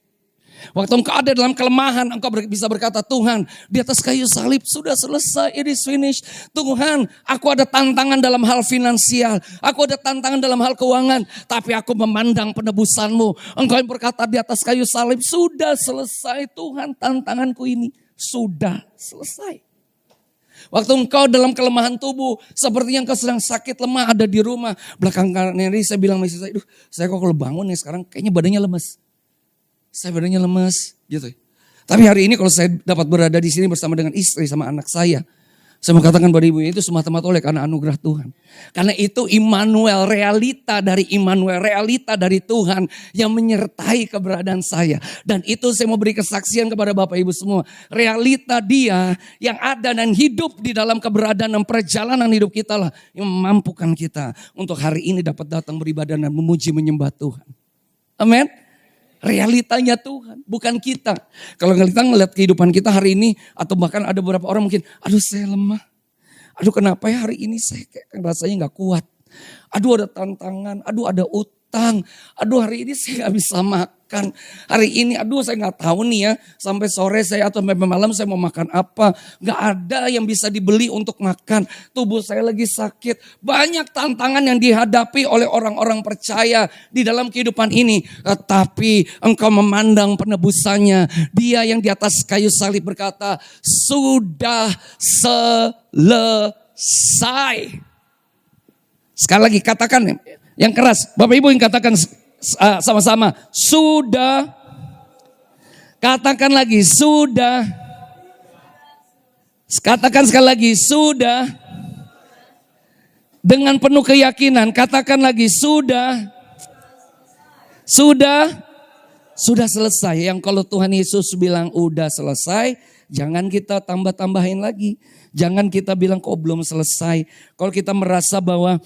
Waktu engkau ada dalam kelemahan, engkau bisa berkata, Tuhan di atas kayu salib sudah selesai, it is finished. Tuhan, aku ada tantangan dalam hal finansial, aku ada tantangan dalam hal keuangan, tapi aku memandang penebusanmu. Engkau yang berkata di atas kayu salib, sudah selesai Tuhan, tantanganku ini sudah selesai. Waktu engkau dalam kelemahan tubuh, seperti yang engkau sedang sakit lemah ada di rumah. Belakangan ini saya bilang sama istri saya, saya kok kalau bangun nih sekarang kayaknya badannya lemes. Saya badannya lemes gitu. Tapi hari ini kalau saya dapat berada di sini bersama dengan istri sama anak saya mau katakan pada ibu itu semata-mata oleh karena anugerah Tuhan. Karena itu Immanuel, realita dari Immanuel, realita dari Tuhan yang menyertai keberadaan saya. Dan itu saya mau beri kesaksian kepada Bapak Ibu semua. Realita Dia yang ada dan hidup di dalam keberadaan dan perjalanan hidup kita lah yang memampukan kita untuk hari ini dapat datang beribadah dan memuji menyembah Tuhan. Amin. Realitanya Tuhan, bukan kita. Kalau kita ngeliat kehidupan kita hari ini, atau bahkan ada beberapa orang mungkin, aduh saya lemah. Aduh kenapa ya hari ini saya kayak rasanya gak kuat. Aduh ada tantangan, aduh ada utang. Aduh hari ini saya gak bisa makan. Hari ini aduh saya gak tahu nih ya, sampai sore saya atau sampai malam saya mau makan apa. Gak ada yang bisa dibeli untuk makan. Tubuh saya lagi sakit. Banyak tantangan yang dihadapi oleh orang-orang percaya di dalam kehidupan ini. Tetapi engkau memandang penebusannya. Dia yang di atas kayu salib berkata, sudah selesai. Sekali lagi katakan yang keras. Bapak Ibu yang katakan sama-sama. Sudah. Katakan lagi. Sudah. Katakan sekali lagi. Sudah. Dengan penuh keyakinan. Katakan lagi. Sudah. Sudah. Sudah selesai. Yang kalau Tuhan Yesus bilang udah selesai, jangan kita tambah-tambahin lagi. Jangan kita bilang kok belum selesai. Kalau kita merasa bahwa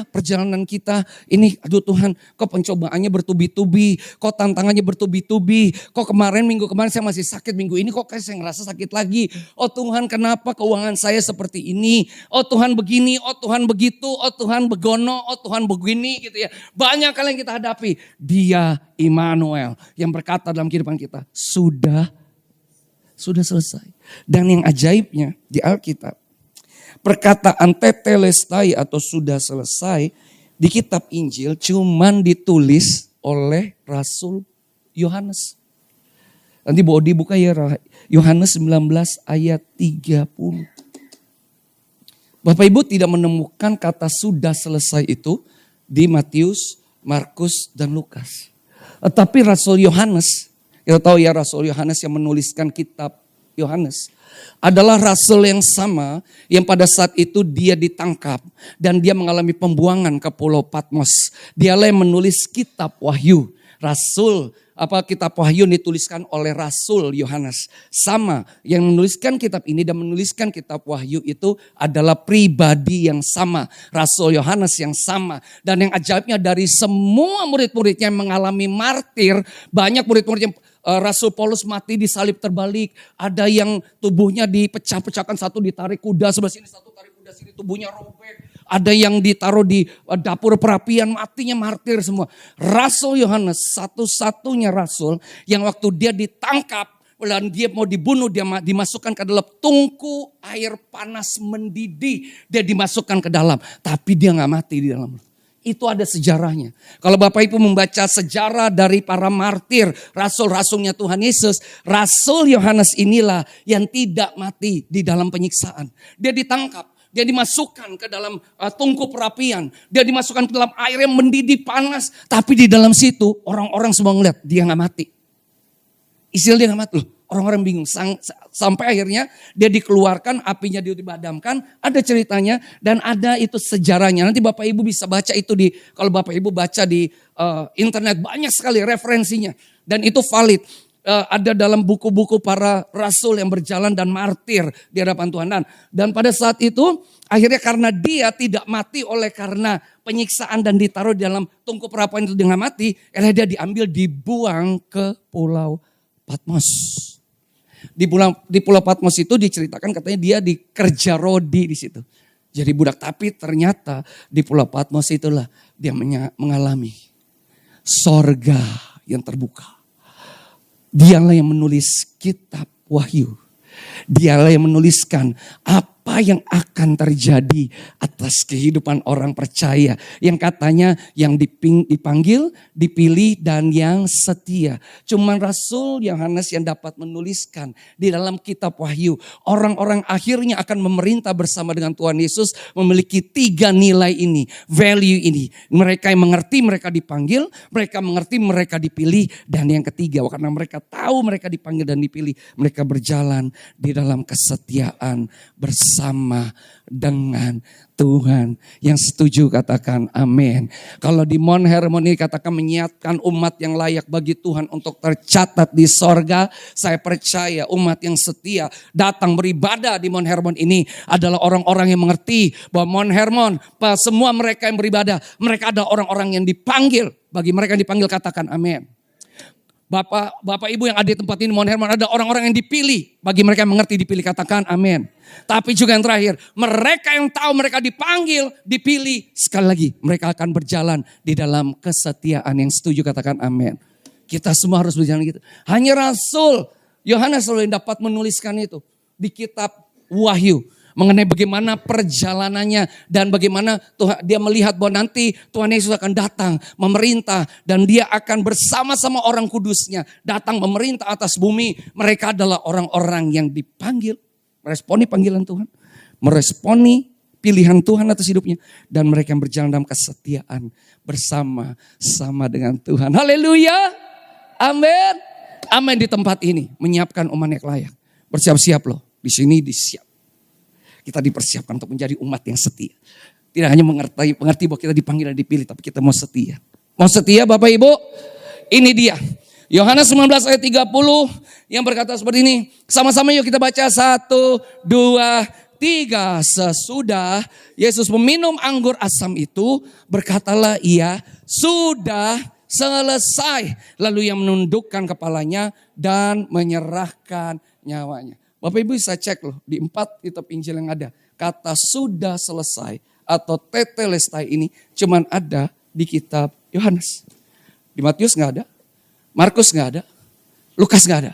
perjalanan kita ini, aduh Tuhan, kok pencobaannya bertubi-tubi, kok tantangannya bertubi-tubi, kok minggu kemarin saya masih sakit, minggu ini kok kayak saya ngerasa sakit lagi. Oh Tuhan, kenapa keuangan saya seperti ini? Oh Tuhan begini, oh Tuhan begitu, oh Tuhan begono, oh Tuhan begini gitu ya. Banyak hal yang kita hadapi. Dia Immanuel yang berkata dalam kehidupan kita, sudah selesai. Dan yang ajaibnya di Alkitab, perkataan tetelestai atau sudah selesai di kitab Injil cuman ditulis oleh Rasul Yohanes. Nanti boleh dibuka ya, Yohanes 19 ayat 30. Bapak Ibu tidak menemukan kata sudah selesai itu di Matius, Markus, dan Lukas. Tetapi Rasul Yohanes, kita tahu ya Rasul Yohanes yang menuliskan kitab Yohanes adalah rasul yang sama yang pada saat itu dia ditangkap dan dia mengalami pembuangan ke Pulau Patmos. Dialah yang menulis kitab Wahyu. Rasul kitab Wahyu dituliskan oleh Rasul Yohanes. Sama yang menuliskan kitab ini dan menuliskan kitab Wahyu itu adalah pribadi yang sama. Rasul Yohanes yang sama. Dan yang ajaibnya dari semua murid-muridnya yang mengalami martir, banyak murid-murid yang Rasul Paulus mati disalib terbalik. Ada yang tubuhnya dipecah-pecahkan, satu ditarik kuda sebelah sini, satu tarik kuda sini, tubuhnya robek. Ada yang ditaruh di dapur perapian, matinya martir semua. Rasul Yohanes satu-satunya rasul yang waktu dia ditangkap dan dia mau dibunuh, dia dimasukkan ke dalam tungku air panas mendidih. Dia dimasukkan ke dalam, tapi dia gak mati di dalam. Itu ada sejarahnya. Kalau Bapak Ibu membaca sejarah dari para martir, rasul-rasulnya Tuhan Yesus, Rasul Yohanes inilah yang tidak mati di dalam penyiksaan. Dia ditangkap. Dia dimasukkan ke dalam tungku perapian. Dia dimasukkan ke dalam air yang mendidih panas. Tapi di dalam situ orang-orang semua ngeliat dia gak mati. Istilah dia gak mati loh. Orang-orang bingung. Sampai akhirnya dia dikeluarkan, apinya dia dipadamkan. Ada ceritanya dan ada itu sejarahnya. Nanti Bapak Ibu bisa baca itu kalau Bapak Ibu baca di internet banyak sekali referensinya. Dan itu valid. Ada dalam buku-buku para rasul yang berjalan dan martir di hadapan Tuhan. Dan pada saat itu akhirnya karena dia tidak mati oleh karena penyiksaan dan ditaruh di dalam tungku perapian itu dengan mati, dia diambil dibuang ke Pulau Patmos. Di Pulau Patmos itu diceritakan katanya dia dikerja rodi di situ. Jadi budak, tapi ternyata di Pulau Patmos itulah dia mengalami sorga yang terbuka. Dialah yang menulis kitab Wahyu. Dialah yang menuliskan apa yang akan terjadi atas kehidupan orang percaya. Yang katanya yang dipanggil, dipilih dan yang setia. Cuman Rasul Yohanes yang dapat menuliskan di dalam kitab Wahyu. Orang-orang akhirnya akan memerintah bersama dengan Tuhan Yesus memiliki 3 nilai ini. Value ini. Mereka yang mengerti mereka dipanggil, mereka mengerti mereka dipilih. Dan yang ketiga, karena mereka tahu mereka dipanggil dan dipilih, mereka berjalan di dalam kesetiaan bersama dengan Tuhan. Yang setuju katakan amin. Kalau di Mount Hermon ini katakan menyiapkan umat yang layak bagi Tuhan untuk tercatat di sorga. Saya percaya umat yang setia datang beribadah di Mount Hermon ini adalah orang-orang yang mengerti bahwa Mount Hermon, semua mereka yang beribadah, mereka ada orang-orang yang dipanggil. Bagi mereka yang dipanggil katakan amin. Bapak Ibu yang ada di tempat ini Mount Hermon, ada orang-orang yang dipilih. Bagi mereka yang mengerti dipilih katakan amin. Tapi juga yang terakhir, mereka yang tahu mereka dipanggil, dipilih. Sekali lagi mereka akan berjalan di dalam kesetiaan. Yang setuju katakan amin. Kita semua harus berjalan gitu. Hanya Rasul Yohanes yang dapat menuliskan itu di kitab Wahyu. Mengenai bagaimana perjalanannya dan bagaimana dia melihat bahwa nanti Tuhan Yesus akan datang memerintah dan dia akan bersama-sama orang kudusnya datang memerintah atas bumi. Mereka adalah orang-orang yang dipanggil, meresponi panggilan Tuhan, meresponi pilihan Tuhan atas hidupnya dan mereka yang berjalan dalam kesetiaan bersama-sama dengan Tuhan. Haleluya, amin, amin. Di tempat ini menyiapkan umat yang layak. Bersiap-siap loh, di sini disiap. Kita dipersiapkan untuk menjadi umat yang setia. Tidak hanya mengerti bahwa kita dipanggil dan dipilih, tapi kita mau setia. Mau setia Bapak Ibu? Ini dia. Yohanes 19 ayat 30 yang berkata seperti ini. Sama-sama yuk kita baca 1, 2, 3. Sesudah Yesus meminum anggur asam itu, berkatalah ia, sudah selesai. Lalu ia menundukkan kepalanya dan menyerahkan nyawanya. Bapak Ibu bisa cek loh di 4 kitab Injil yang ada. Kata sudah selesai atau tetelestai ini cuman ada di kitab Yohanes. Di Matius gak ada, Markus gak ada, Lukas gak ada.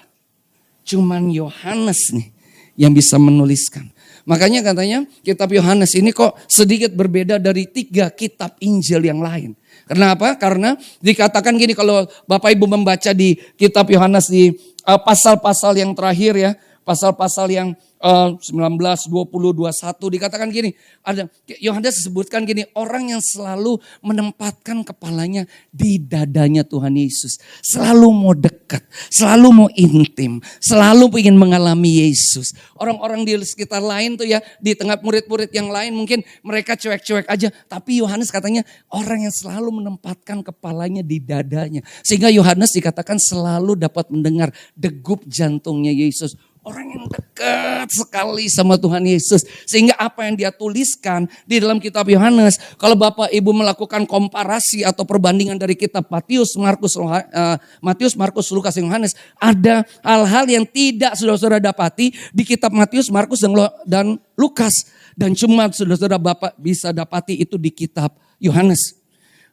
Cuman Yohanes nih yang bisa menuliskan. Makanya katanya kitab Yohanes ini kok sedikit berbeda dari 3 kitab Injil yang lain. Kenapa? Karena dikatakan gini, kalau Bapak Ibu membaca di kitab Yohanes di pasal-pasal yang terakhir ya. pasal-pasal yang 19, 20, 21 dikatakan gini. Ada Yohanes disebutkan gini, orang yang selalu menempatkan kepalanya di dadanya Tuhan Yesus. Selalu mau dekat, selalu mau intim, selalu ingin mengalami Yesus. Orang-orang di sekitar lain tuh ya, di tengah murid-murid yang lain mungkin mereka cuek-cuek aja. Tapi Yohanes katanya orang yang selalu menempatkan kepalanya di dadanya. Sehingga Yohanes dikatakan selalu dapat mendengar degup jantungnya Yesus. Orang yang dekat sekali sama Tuhan Yesus. Sehingga apa yang dia tuliskan di dalam kitab Yohanes. Kalau Bapak Ibu melakukan komparasi atau perbandingan dari kitab Matius, Markus, Lukas, dan Yohanes. Ada hal-hal yang tidak saudara-saudara dapati di kitab Matius, Markus, dan Lukas. Dan cuma saudara-saudara Bapak bisa dapati itu di kitab Yohanes.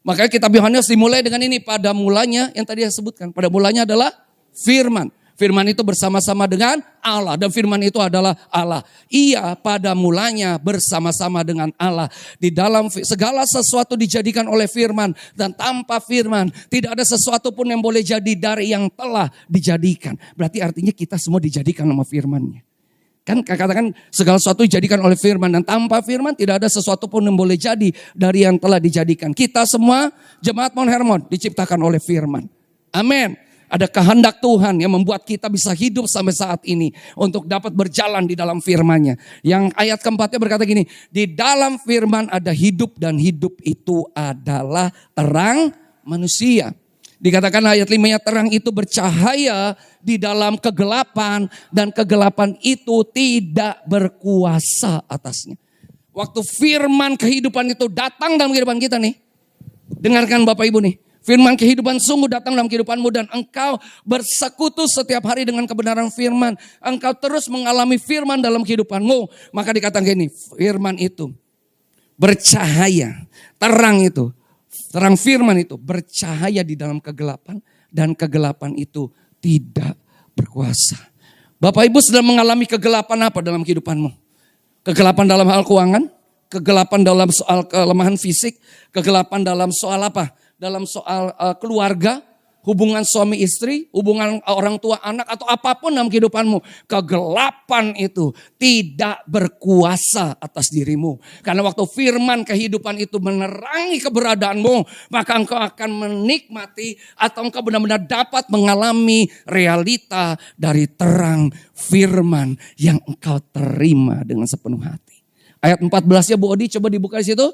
Makanya kitab Yohanes dimulai dengan ini. Pada mulanya yang tadi saya sebutkan. Pada mulanya adalah firman. Firman itu bersama-sama dengan Allah. Dan firman itu adalah Allah. Ia pada mulanya bersama-sama dengan Allah. Di dalam segala sesuatu dijadikan oleh firman. Dan tanpa firman tidak ada sesuatu pun yang boleh jadi dari yang telah dijadikan. Berarti artinya kita semua dijadikan sama firmannya. Kan katakan segala sesuatu dijadikan oleh firman. Dan tanpa firman tidak ada sesuatu pun yang boleh jadi dari yang telah dijadikan. Kita semua jemaat Mount Hermon diciptakan oleh firman. Amin. Ada kehendak Tuhan yang membuat kita bisa hidup sampai saat ini. Untuk dapat berjalan di dalam firman-Nya. Yang ayat keempatnya berkata gini. Di dalam firman ada hidup dan hidup itu adalah terang manusia. Dikatakan ayat 5-nya terang itu bercahaya di dalam kegelapan. Dan kegelapan itu tidak berkuasa atasnya. Waktu firman kehidupan itu datang dalam kehidupan kita nih. Dengarkan Bapak Ibu nih. Firman kehidupan sungguh datang dalam kehidupanmu dan engkau bersekutu setiap hari dengan kebenaran firman. Engkau terus mengalami firman dalam kehidupanmu. Maka dikatakan gini, firman itu bercahaya, terang itu. Terang firman itu bercahaya di dalam kegelapan dan kegelapan itu tidak berkuasa. Bapak Ibu sedang mengalami kegelapan apa dalam kehidupanmu? Kegelapan dalam hal keuangan, kegelapan dalam soal kelemahan fisik, kegelapan dalam soal apa? Dalam soal keluarga, hubungan suami istri, hubungan orang tua anak atau apapun dalam kehidupanmu. Kegelapan itu tidak berkuasa atas dirimu. Karena waktu firman kehidupan itu menerangi keberadaanmu, maka engkau akan menikmati atau engkau benar-benar dapat mengalami realita dari terang firman yang engkau terima dengan sepenuh hati. Ayat 14-nya Bu Odi coba dibuka di situ.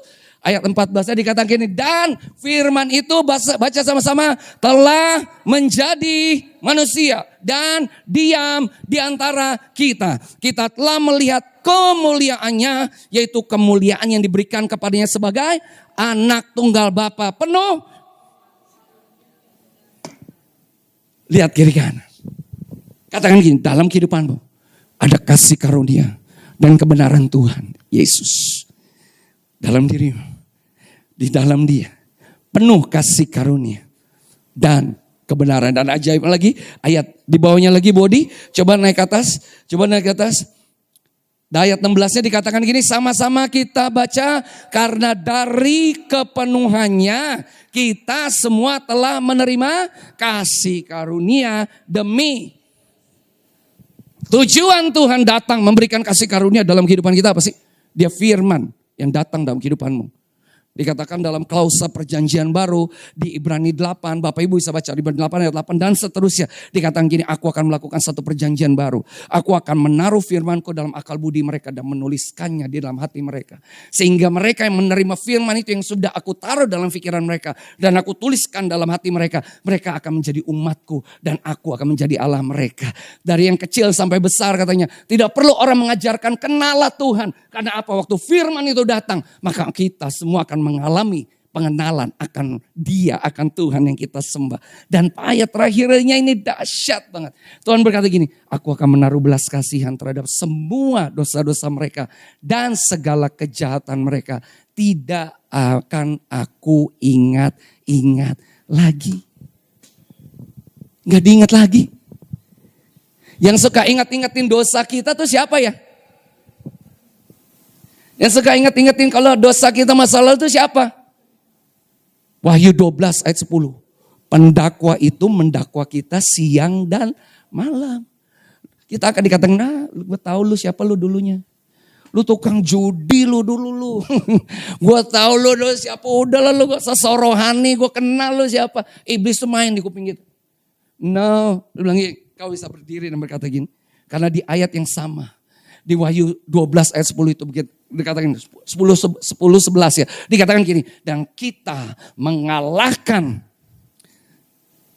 Ayat 14-nya dikatakan ini, dan firman itu baca sama-sama telah menjadi manusia dan diam di antara kita. Kita telah melihat kemuliaannya, yaitu kemuliaan yang diberikan kepadanya sebagai anak tunggal Bapa penuh. Lihat kiri kanan. Katakan gini, dalam kehidupanmu ada kasih karunia dan kebenaran Tuhan Yesus dalam dirimu. Di dalam dia penuh kasih karunia dan kebenaran. Dan ajaib lagi ayat di bawahnya lagi Bodi. Coba naik ke atas. Di ayat 16-nya dikatakan gini, sama-sama kita baca, karena dari kepenuhannya kita semua telah menerima kasih karunia demi. Tujuan Tuhan datang memberikan kasih karunia dalam kehidupan kita apa sih? Dia firman yang datang dalam kehidupanmu. Dikatakan dalam klausa perjanjian baru di Ibrani 8. Bapak Ibu bisa baca di Ibrani 8 ayat 8 dan seterusnya. Dikatakan gini, aku akan melakukan satu perjanjian baru. Aku akan menaruh firmanku dalam akal budi mereka dan menuliskannya di dalam hati mereka. Sehingga mereka yang menerima firman itu yang sudah aku taruh dalam pikiran mereka. Dan aku tuliskan dalam hati mereka. Mereka akan menjadi umatku dan aku akan menjadi Allah mereka. Dari yang kecil sampai besar katanya. Tidak perlu orang mengajarkan kenalah Tuhan. Karena apa? Waktu firman itu datang, maka kita semua akan mengalami pengenalan akan dia, akan Tuhan yang kita sembah. Dan ayat terakhirnya ini dahsyat banget. Tuhan berkata gini, aku akan menaruh belas kasihan terhadap semua dosa-dosa mereka dan segala kejahatan mereka. Tidak akan aku ingat-ingat lagi. Gak diingat lagi. Yang suka ingat-ingatin dosa kita tuh siapa ya? Yang suka ingat-ingatin kalau dosa kita masa lalu itu siapa? Wahyu 12 ayat 10. Pendakwa itu mendakwa kita siang dan malam. Kita akan dikatakan, nah gue tahu lu siapa lu dulunya. Lu tukang judi lu dulu lu. Gue tahu lu dulu siapa. Udah lah lu gak usah sorohani. Gue kenal lu siapa. Iblis tuh main di kuping kita. No. Lu bilang, kau bisa berdiri dan berkata gini. Karena di ayat yang sama. Di Wahyu 12 ayat 10 itu begitu. Dikatakan 10-11 ya. Dikatakan gini. Dan kita mengalahkan.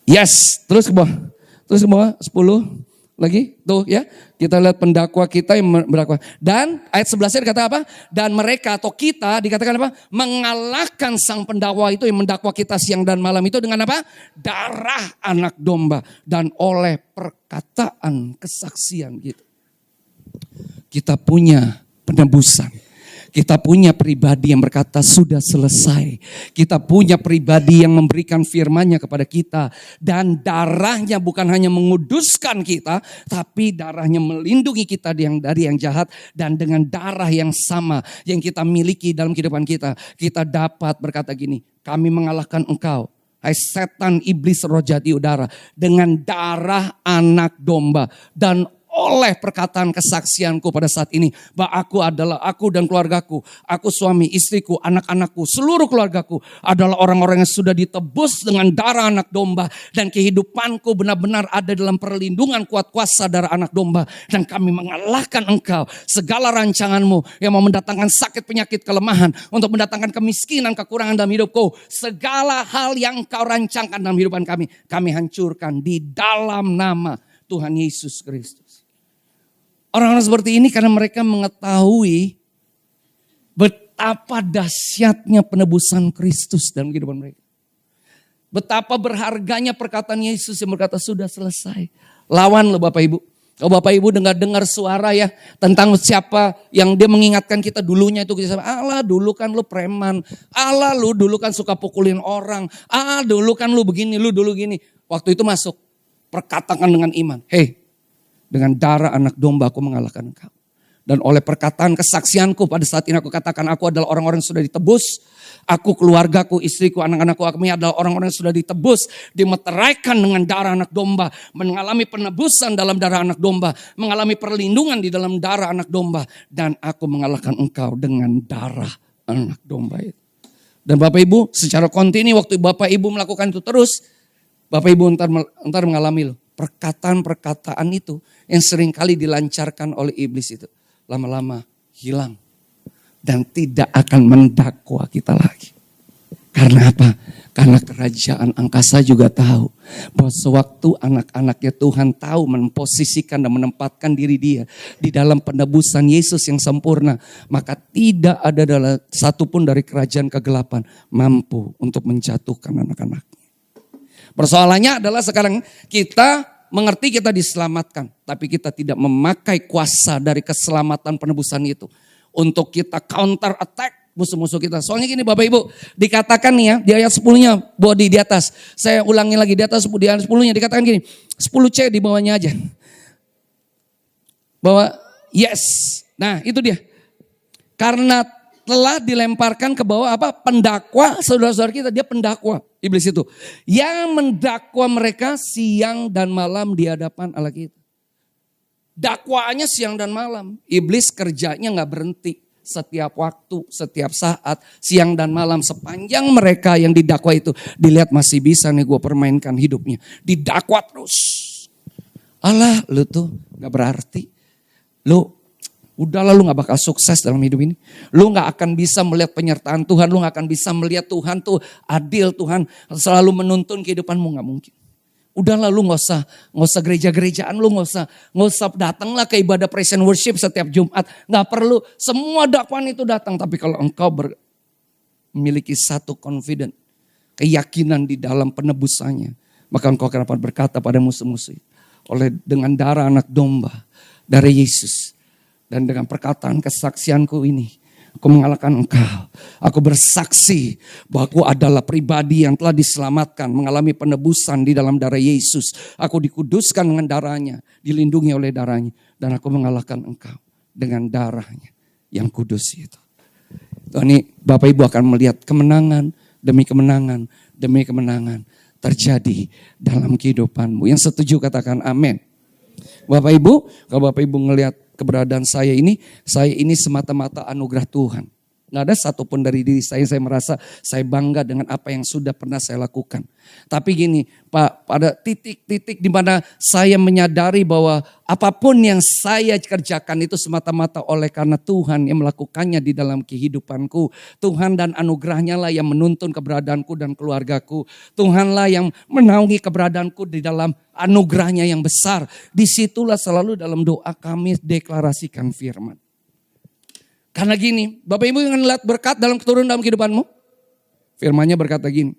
Yes. Terus ke bawah. 10. Lagi tuh ya, kita lihat pendakwa kita yang berdakwa. Dan ayat 11-nya dikata apa? Dan mereka atau kita dikatakan apa? Mengalahkan sang pendakwa itu yang mendakwa kita siang dan malam itu dengan apa? Darah anak domba dan oleh perkataan kesaksian gitu. Kita punya penebusan. Kita punya pribadi yang berkata sudah selesai. Kita punya pribadi yang memberikan firman-Nya kepada kita. Dan darahnya bukan hanya menguduskan kita. Tapi darahnya melindungi kita dari yang jahat. Dan dengan darah yang sama yang kita miliki dalam kehidupan kita. Kita dapat berkata gini. Kami mengalahkan engkau. Hai setan, iblis, roh jahat di udara. Dengan darah anak domba. Dan oleh perkataan kesaksianku pada saat ini. Bahwa aku dan keluargaku. Aku suami, istriku, anak-anakku, seluruh keluargaku. Adalah orang-orang yang sudah ditebus dengan darah anak domba. Dan kehidupanku benar-benar ada dalam perlindungan kuat kuasa darah anak domba. Dan kami mengalahkan engkau. Segala rancanganmu yang mau mendatangkan sakit, penyakit, kelemahan. Untuk mendatangkan kemiskinan, kekurangan dalam hidupku. Segala hal yang kau rancangkan dalam kehidupan kami. Kami hancurkan di dalam nama Tuhan Yesus Kristus. Orang-orang seperti ini karena mereka mengetahui betapa dahsyatnya penebusan Kristus dalam kehidupan mereka. Betapa berharganya perkataan Yesus yang berkata sudah selesai. Lawan loh Bapak Ibu. Kalau Bapak Ibu dengar suara ya tentang siapa yang dia mengingatkan kita dulunya itu. Allah dulu kan lu preman. Allah lu dulu kan suka pukulin orang. Dulu kan lu begini, lu dulu gini. Waktu itu masuk. Perkatakan dengan iman. Hei. Dengan darah anak domba aku mengalahkan engkau. Dan oleh perkataan kesaksianku pada saat ini aku katakan aku adalah orang-orang yang sudah ditebus. Aku, keluargaku, istriku, anak-anakku, kami adalah orang-orang yang sudah ditebus. Dimeteraikan dengan darah anak domba. Mengalami penebusan dalam darah anak domba. Mengalami perlindungan di dalam darah anak domba. Dan aku mengalahkan engkau dengan darah anak domba itu. Dan Bapak Ibu secara kontinu waktu Bapak Ibu melakukan itu terus. Bapak Ibu entar mengalami loh. Perkataan-perkataan itu yang seringkali dilancarkan oleh iblis itu. Lama-lama hilang. Dan tidak akan mendakwa kita lagi. Karena apa? Karena kerajaan angkasa juga tahu. Bahwa sewaktu anak-anaknya Tuhan tahu memposisikan dan menempatkan diri dia. Di dalam penebusan Yesus yang sempurna. Maka tidak ada satupun dari kerajaan kegelapan mampu untuk menjatuhkan anak-anaknya. Persoalannya adalah sekarang kita mengerti kita diselamatkan. Tapi kita tidak memakai kuasa dari keselamatan penebusan itu. Untuk kita counter attack musuh-musuh kita. Soalnya gini Bapak Ibu. Dikatakan nih ya di ayat 10-nya body di atas. Saya ulangi lagi di atas di ayat 10-nya dikatakan gini. 10C di bawahnya aja. Bahwa yes. Nah itu dia. Karena telah dilemparkan ke bawah apa? Pendakwa saudara-saudara kita. Dia pendakwa. Iblis itu. Yang mendakwa mereka siang dan malam di hadapan Allah kita. Dakwaannya siang dan malam. Iblis kerjanya gak berhenti. Setiap waktu, setiap saat, siang dan malam. Sepanjang mereka yang didakwa itu. Dilihat masih bisa nih gue permainkan hidupnya. Didakwa terus. Allah lu tuh gak berarti. Lu udahlah lu gak bakal sukses dalam hidup ini. Lu gak akan bisa melihat penyertaan Tuhan. Lu gak akan bisa melihat Tuhan tuh adil. Tuhan selalu menuntun kehidupanmu, gak mungkin. Udahlah lu gak usah gereja-gerejaan. Lu gak usah datanglah ke ibadah praise and worship setiap Jumat. Gak perlu. Semua dakwaan itu datang. Tapi kalau engkau memiliki satu confident. Keyakinan di dalam penebusannya. Maka engkau akan dapat berkata pada musuh-musuh. Dengan darah anak domba. Dari Yesus. Dan dengan perkataan kesaksianku ini, aku mengalahkan engkau. Aku bersaksi bahwa aku adalah pribadi yang telah diselamatkan, mengalami penebusan di dalam darah Yesus. Aku dikuduskan dengan darahnya, dilindungi oleh darahnya. Dan aku mengalahkan engkau dengan darahnya yang kudus itu. Ini Bapak Ibu akan melihat kemenangan demi kemenangan demi kemenangan terjadi dalam kehidupanmu. Yang setuju katakan amin. Bapak Ibu, kalau Bapak Ibu ngelihat keberadaan saya ini semata-mata anugerah Tuhan. Nggak ada satupun dari diri saya merasa saya bangga dengan apa yang sudah pernah saya lakukan. Tapi gini Pak, pada titik-titik di mana saya menyadari bahwa apapun yang saya kerjakan itu semata-mata oleh karena Tuhan yang melakukannya di dalam kehidupanku. Tuhan dan anugerahnya lah yang menuntun keberadaanku dan keluargaku. Tuhanlah yang menaungi keberadaanku di dalam anugerahnya yang besar. Disitulah selalu dalam doa kami deklarasikan firman. Karena gini, Bapak Ibu yang lihat berkat dalam keturunan dalam kehidupanmu. Firmannya berkata gini,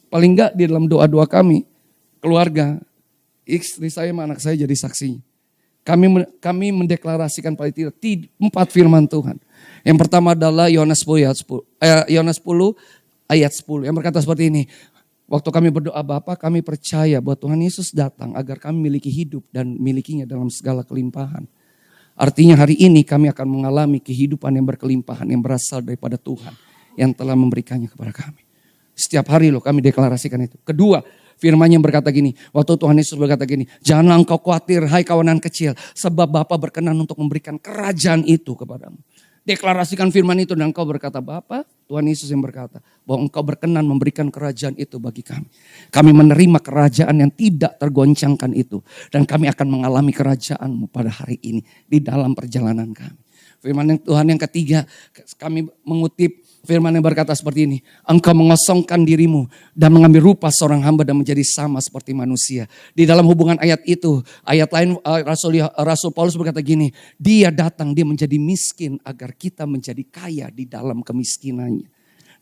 paling enggak di dalam doa-doa kami, keluarga, istri saya sama anak saya jadi saksi. Kami mendeklarasikan paling tidak 4 firman Tuhan. Yang pertama adalah Yohanes 10 ayat 10 yang berkata seperti ini. Waktu kami berdoa Bapa, kami percaya bahwa Tuhan Yesus datang agar kami miliki hidup dan milikinya dalam segala kelimpahan. Artinya hari ini kami akan mengalami kehidupan yang berkelimpahan yang berasal daripada Tuhan yang telah memberikannya kepada kami. Setiap hari loh kami deklarasikan itu. Kedua, firman yang berkata gini, waktu Tuhan Yesus berkata gini, janganlah engkau khawatir hai kawanan kecil, sebab Bapa berkenan untuk memberikan kerajaan itu kepadamu. Deklarasikan firman itu dan engkau berkata, Bapa, Tuhan Yesus yang berkata bahwa engkau berkenan memberikan kerajaan itu bagi kami. Kami menerima kerajaan yang tidak tergoncangkan itu. Dan kami akan mengalami kerajaanmu pada hari ini di dalam perjalanan kami. Firman Tuhan yang ketiga, kami mengutip firman yang berkata seperti ini. Engkau mengosongkan dirimu dan mengambil rupa seorang hamba dan menjadi sama seperti manusia. Di dalam hubungan ayat itu, ayat lain Rasul Paulus berkata gini. Dia datang, dia menjadi miskin agar kita menjadi kaya di dalam kemiskinannya.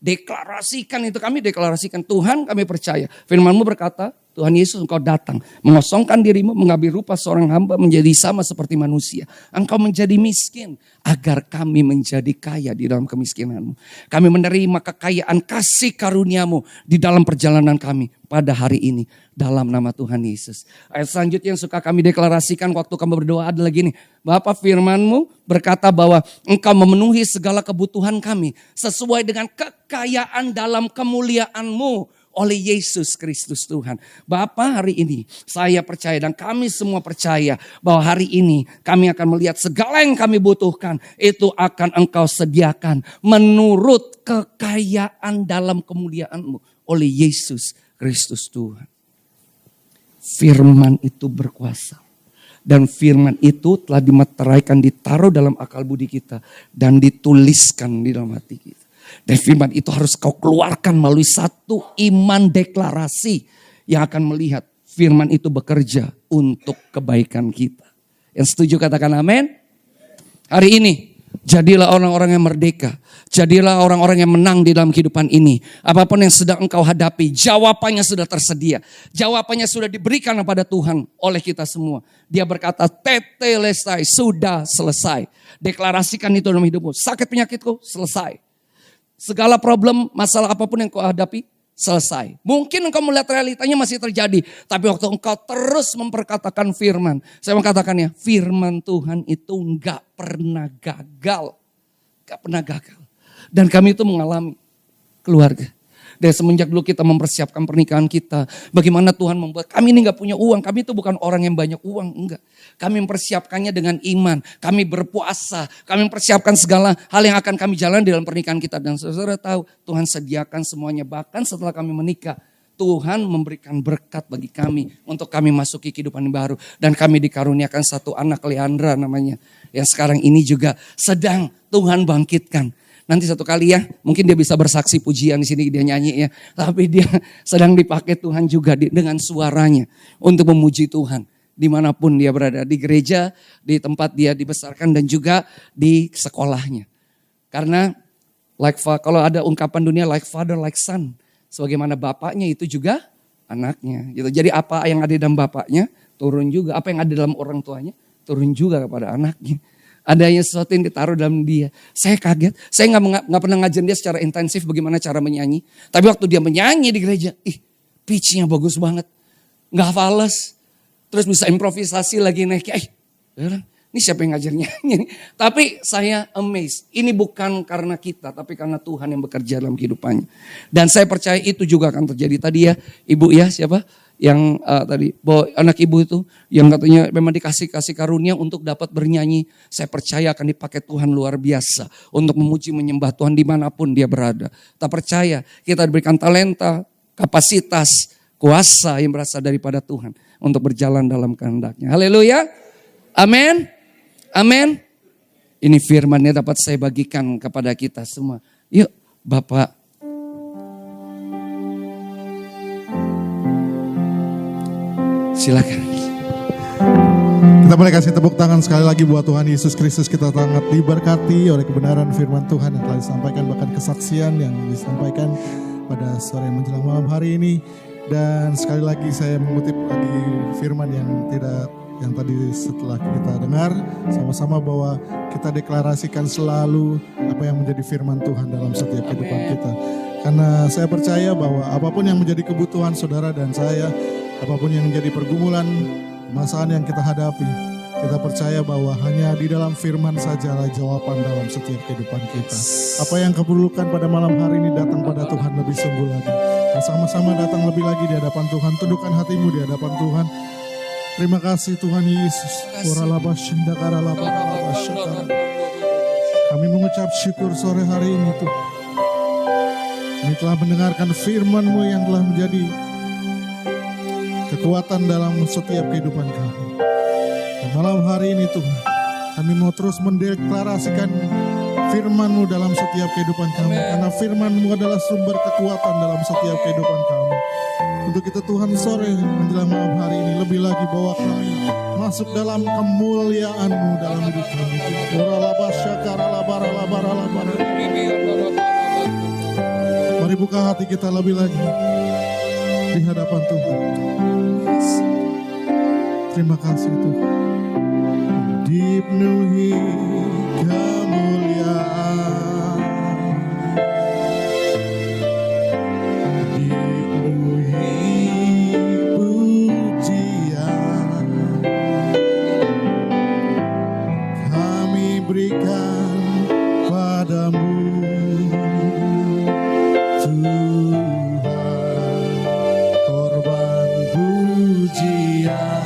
Deklarasikan itu, kami deklarasikan Tuhan kami percaya. Firman-Mu berkata, Tuhan Yesus engkau datang, mengosongkan dirimu, mengambil rupa seorang hamba menjadi sama seperti manusia. Engkau menjadi miskin agar kami menjadi kaya di dalam kemiskinanmu. Kami menerima kekayaan kasih karuniamu di dalam perjalanan kami pada hari ini dalam nama Tuhan Yesus. Ayat selanjutnya yang suka kami deklarasikan waktu kami berdoa adalah gini. Bapa, firman-Mu berkata bahwa engkau memenuhi segala kebutuhan kami sesuai dengan kekayaan dalam kemuliaan-Mu oleh Yesus Kristus Tuhan. Bapa, hari ini saya percaya dan kami semua percaya bahwa hari ini kami akan melihat segala yang kami butuhkan itu akan Engkau sediakan menurut kekayaan dalam kemuliaan-Mu oleh Yesus Kristus Tuhan. Firman itu berkuasa. Dan firman itu telah dimeteraikan, ditaruh dalam akal budi kita dan dituliskan di dalam hati kita. Dan firman itu harus kau keluarkan melalui satu iman deklarasi yang akan melihat firman itu bekerja untuk kebaikan kita. Yang setuju katakan amin. Hari ini jadilah orang-orang yang merdeka. Jadilah orang-orang yang menang di dalam kehidupan ini. Apapun yang sedang engkau hadapi, jawabannya sudah tersedia. Jawabannya sudah diberikan kepada Tuhan oleh kita semua. Dia berkata, tetelestai, sudah selesai. Deklarasikan itu dalam hidupmu. Sakit penyakitku, selesai. Segala problem, masalah apapun yang kau hadapi, selesai. Mungkin engkau melihat realitanya masih terjadi. Tapi waktu engkau terus memperkatakan firman. Saya mengatakannya, firman Tuhan itu enggak pernah gagal. Enggak pernah gagal. Dan kami itu mengalami keluarga. Dari semenjak dulu kita mempersiapkan pernikahan kita. Bagaimana Tuhan membuat, kami ini gak punya uang. Kami itu bukan orang yang banyak uang, enggak. Kami mempersiapkannya dengan iman. Kami berpuasa. Kami mempersiapkan segala hal yang akan kami jalan dalam pernikahan kita. Dan saudara tahu, Tuhan sediakan semuanya. Bahkan setelah kami menikah, Tuhan memberikan berkat bagi kami. Untuk kami masuki kehidupan yang baru. Dan kami dikaruniakan satu anak, Leandra namanya. Yang sekarang ini juga sedang Tuhan bangkitkan. Nanti satu kali ya, mungkin dia bisa bersaksi pujian di sini dia nyanyi ya. Tapi dia sedang dipakai Tuhan juga dengan suaranya untuk memuji Tuhan. Dimanapun dia berada, di gereja, di tempat dia dibesarkan dan juga di sekolahnya. Karena kalau ada ungkapan dunia like father like son. Sebagaimana bapaknya itu juga anaknya. Gitu. Jadi apa yang ada dalam bapaknya turun juga. Apa yang ada dalam orang tuanya turun juga kepada anaknya. Adanya sesuatu yang ditaruh dalam dia. Saya kaget. Saya nggak pernah ngajarin dia secara intensif bagaimana cara menyanyi. Tapi waktu dia menyanyi di gereja, pitch-nya bagus banget. Nggak fales. Terus bisa improvisasi lagi naik. Ini siapa yang ngajar nyanyi? Tapi saya amazed. Ini bukan karena kita, tapi karena Tuhan yang bekerja dalam kehidupannya. Dan saya percaya itu juga akan terjadi. Tadi ya, ibu ya siapa? yang tadi bahwa anak ibu itu yang katanya memang dikasih karunia untuk dapat bernyanyi. Saya percaya akan dipakai Tuhan luar biasa untuk memuji menyembah Tuhan dimanapun dia berada. Tak percaya kita diberikan talenta, kapasitas, kuasa yang berasal daripada Tuhan untuk berjalan dalam kehendak-Nya. Haleluya. Amin. Amin. Ini firman-Nya dapat saya bagikan kepada kita semua. Yuk Bapak. Silakan. Kita boleh kasih tepuk tangan sekali lagi buat Tuhan Yesus Kristus. Kita sangat diberkati oleh kebenaran firman Tuhan yang telah disampaikan, bahkan kesaksian yang disampaikan pada sore menjelang malam hari ini. Dan sekali lagi saya mengutip lagi firman yang tadi setelah kita dengar sama-sama, bahwa kita deklarasikan selalu apa yang menjadi firman Tuhan dalam setiap kehidupan kita. Karena saya percaya bahwa apapun yang menjadi kebutuhan saudara dan saya, apapun yang menjadi pergumulan, masalah yang kita hadapi, kita percaya bahwa hanya di dalam firman sajalah jawaban dalam setiap kehidupan kita. Apa yang kau perlukan pada malam hari ini, datang pada Tuhan lebih sungguh lagi. Dan sama-sama datang lebih lagi di hadapan Tuhan. Tundukkan hatimu di hadapan Tuhan. Terima kasih Tuhan Yesus. Kami mengucap syukur sore hari ini Tuhan. Kami telah mendengarkan firman-Mu yang telah menjadi kekuatan dalam setiap kehidupan kami. Dan malam hari ini Tuhan, kami mau terus mendeklarasikan firman-Mu dalam setiap kehidupan kami. Karena firman-Mu adalah sumber kekuatan dalam setiap kehidupan kami. Untuk itu Tuhan, sore menjelang malam hari ini lebih lagi bawa kami masuk dalam kemuliaan-Mu dalam hidup kami. Mari buka hati kita lebih lagi di hadapan Tuhan. Terima kasih Tuhan. Dipenuhi kemuliaan, dipenuhi pujian, kami berikan padamu Tuhan, korban pujian.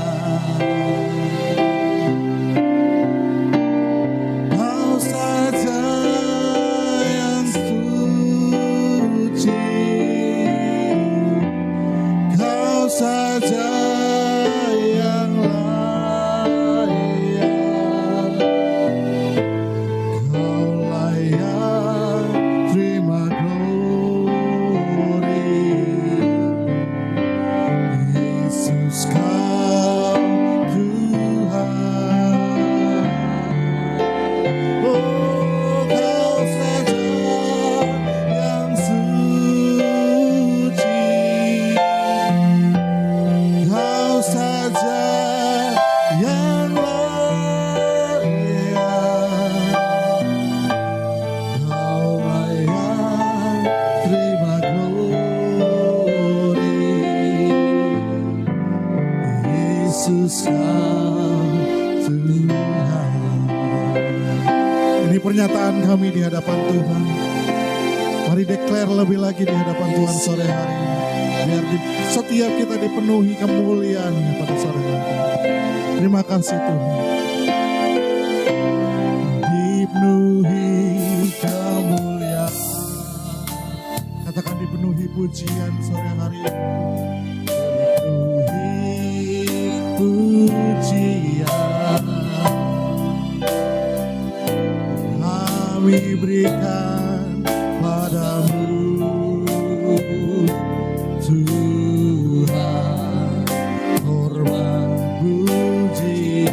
Ini pernyataan kami di hadapan Tuhan. Mari declare lebih lagi di hadapan Tuhan sore hari ini. Biar setiap kita dipenuhi kemuliaan-Nya pada sore hari ini. Terima kasih Tuhan. Dipenuhi kemuliaan. Katakan dipenuhi pujian sore hari ini. Pujian kami berikan padamu Tuhan, korban pujian.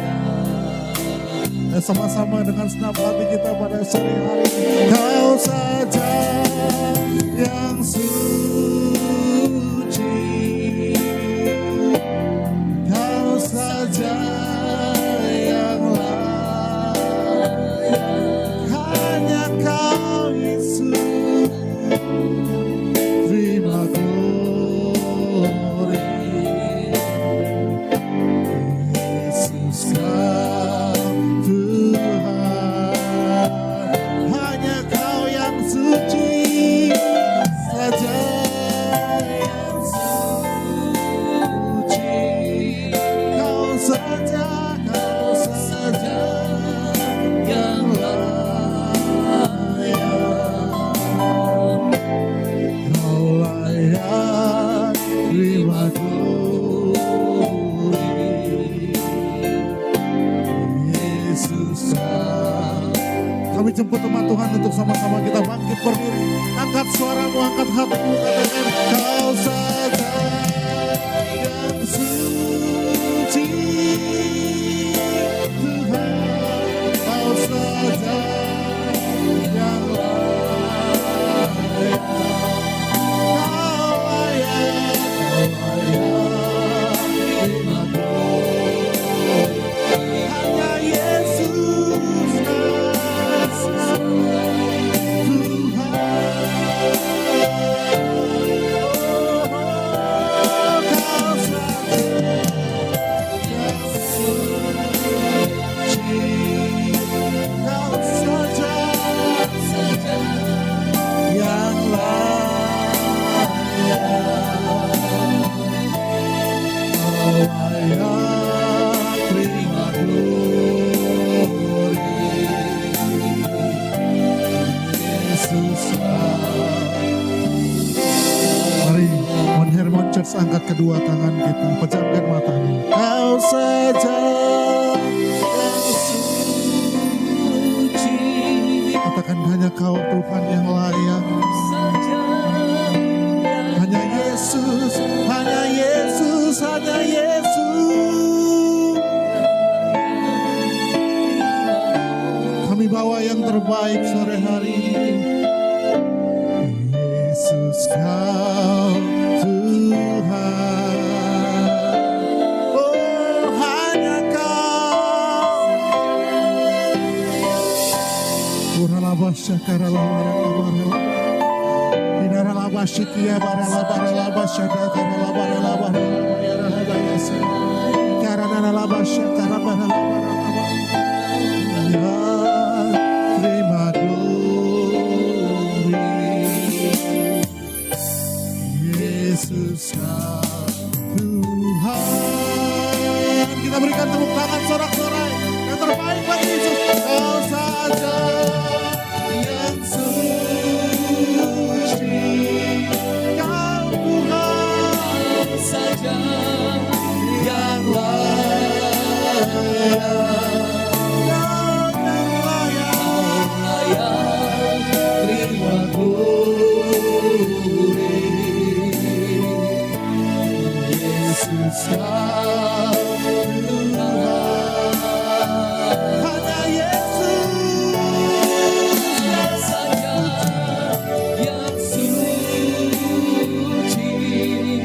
Sama-sama dengan senap hati kita pada sore hari ini. Kau saja yang suci, Kau saja yang layak, hanya Kau Yesus, terima glory. Yesus Kau Tuhan, hanya Kau yang suci saja glory. Yesus Kami jemput teman Tuhan untuk sama-sama kita bangkit berdiri. Angkat suaramu, angkat hatimu, katakan kau saja yang suci Tuhan, kau saja yang layak, kau layak, terima glory. hanya Yesus Terima glory. Yesus. Mari Mon Hermon Church angkat kedua tangan kita, pejamkan matanya. Kau saja yang suci. Katakan hanya kau Tuhan yang layak. Hanya Yesus, hanya Yesus, hanya Yesus. Kami bawa yang terbaik sore hari ini. Yesus kau Tuhan, oh hanya kau. Uralabasya karalabaralabarala, inaralabasyikia baralabaralabasya dakaralabaralabaralabayaralabayasa, karanalabasya karabaralabaralaba. Ya, terima glory. Yesus Tuhan. Kita berikan tepuk tangan sorak-sorai yang terbaik bagi Yesus. Kau saja yang suci, kau Tuhan Saja yang layak, terima glory. Yesus Tuhan, hanya Yesus saja yang suci.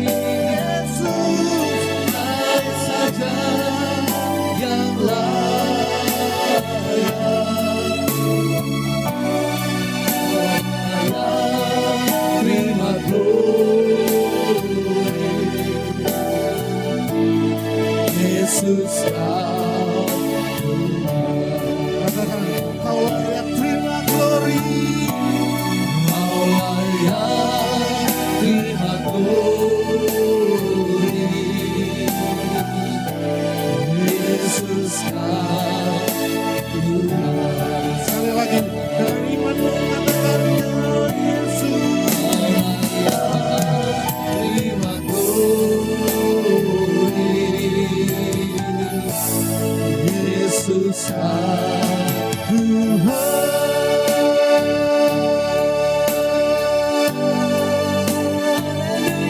Yesus Saja yang layak, terima glory. Yesus katakan kau layak terima glory. Kau layak terima glory. Yesus Tuhan. Sekali lagi dengan imanmu katakan ya Yesus. Terima glory. Yesus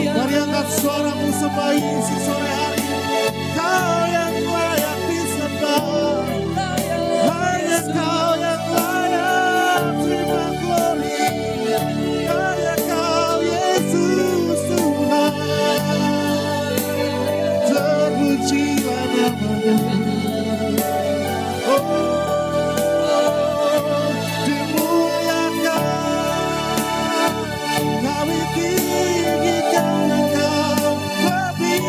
Mari angkat suaramu sembah Yesus sore hari ini. Kau yang layak disembah, hanya kau yang layak terima glory. Hanya kau Yesus Tuhan, terpujilah nama-Mu. Oh, dimuliakan, kami tinggikan Engkau lebih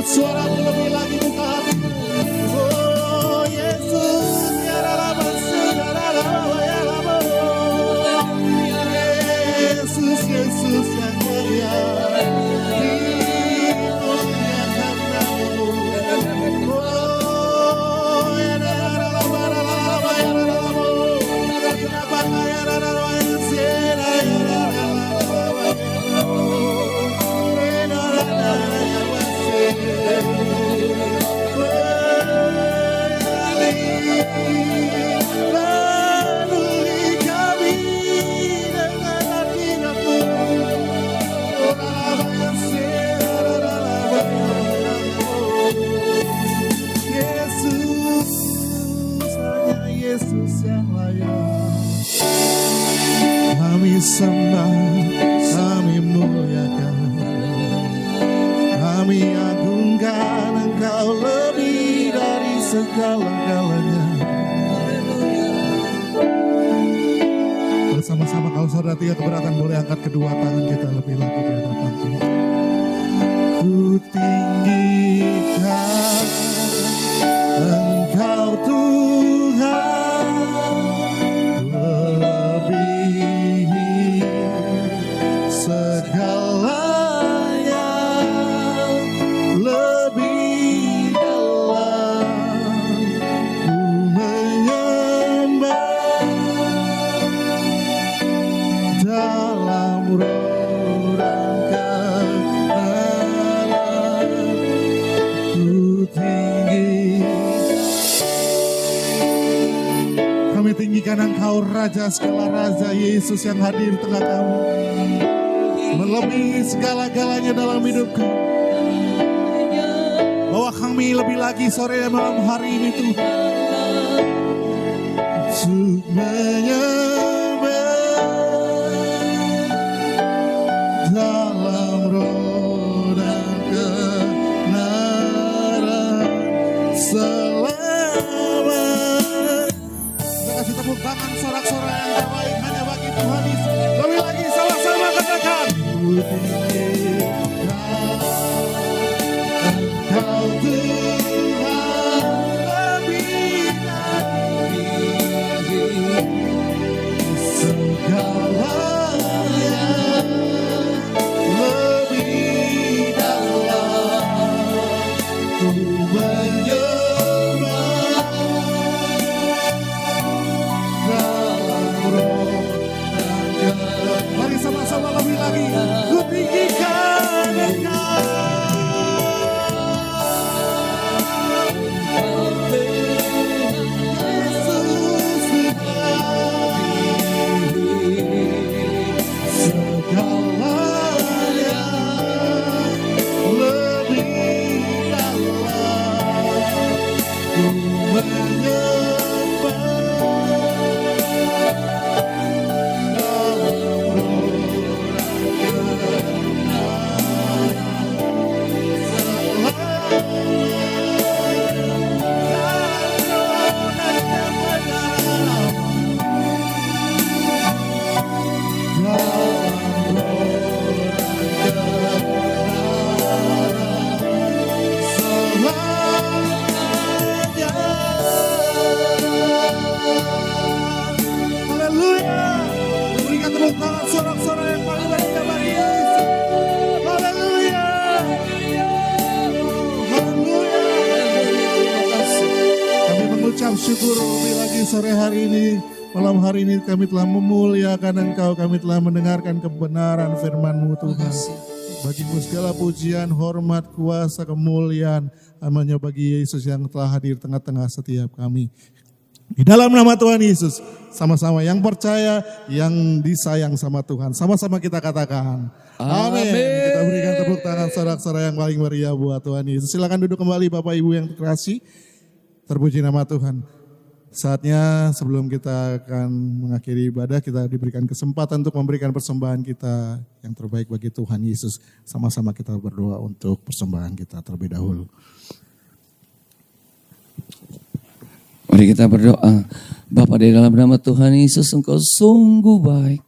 angkat suaramu lebih lagi, buka hatimu. Oh Yesus, ya Rama, saudara ya Rama. Yesus, Yesus yang mulia, dimuliakan namamu. Oh ya Rama, ya Rama, kenapa ya Rama, ya Sera, ya Rama, Yesus yang layak kami sembah, kami muliakan, kami agungkan Engkau lebih dari segala-galanya. Bersama-sama kalau saudara tidak keberatan boleh angkat kedua tangan kita lebih lagi di hadapan Tuhan. Ku tinggikan Engkau Tuhan, lebih segalanya, lebih dalam ku menyembah dalam roh dan kebenaran. Ku tinggi, kami tinggikan Engkau Raja segala raja, Yesus yang hadir tengah kami, melebihi segala-galanya dalam hidup kami. Bawa kami lebih lagi sore dan malam hari ini Tuhan, untuk menyembah dalam roh dan kebenaran selamat. Kita kasih tepuk tangan sorak-sorai yang terbaik hanya bagi Tuhan Yesus. Lebih lagi sama-sama katakan, ku tinggikan Engkau Tuhan, lebih dari segalanya, lebih dalam ku menyembah dalam roh dan kebenaran. Mari sama-sama lebih lagi, ku tinggikan Engkau. Syukur lebih lagi sore hari ini, malam hari ini kami telah memuliakan Engkau, kami telah mendengarkan kebenaran firman-Mu Tuhan. Bagimu segala pujian, hormat, kuasa, kemuliaan hanya bagi Yesus yang telah hadir tengah-tengah setiap kami. Di dalam nama Tuhan Yesus, sama-sama yang percaya, yang disayang sama Tuhan, sama-sama kita katakan amin. Kita berikan tepuk tangan sorak-sorai yang paling meriah buat Tuhan Yesus. Silakan duduk kembali Bapak Ibu yang terkasih. Terpuji nama Tuhan. Saatnya sebelum kita akan mengakhiri ibadah, kita diberikan kesempatan untuk memberikan persembahan kita yang terbaik bagi Tuhan Yesus. Sama-sama kita berdoa untuk persembahan kita terlebih dahulu. Mari kita berdoa. Bapa di dalam nama Tuhan Yesus, Engkau sungguh baik.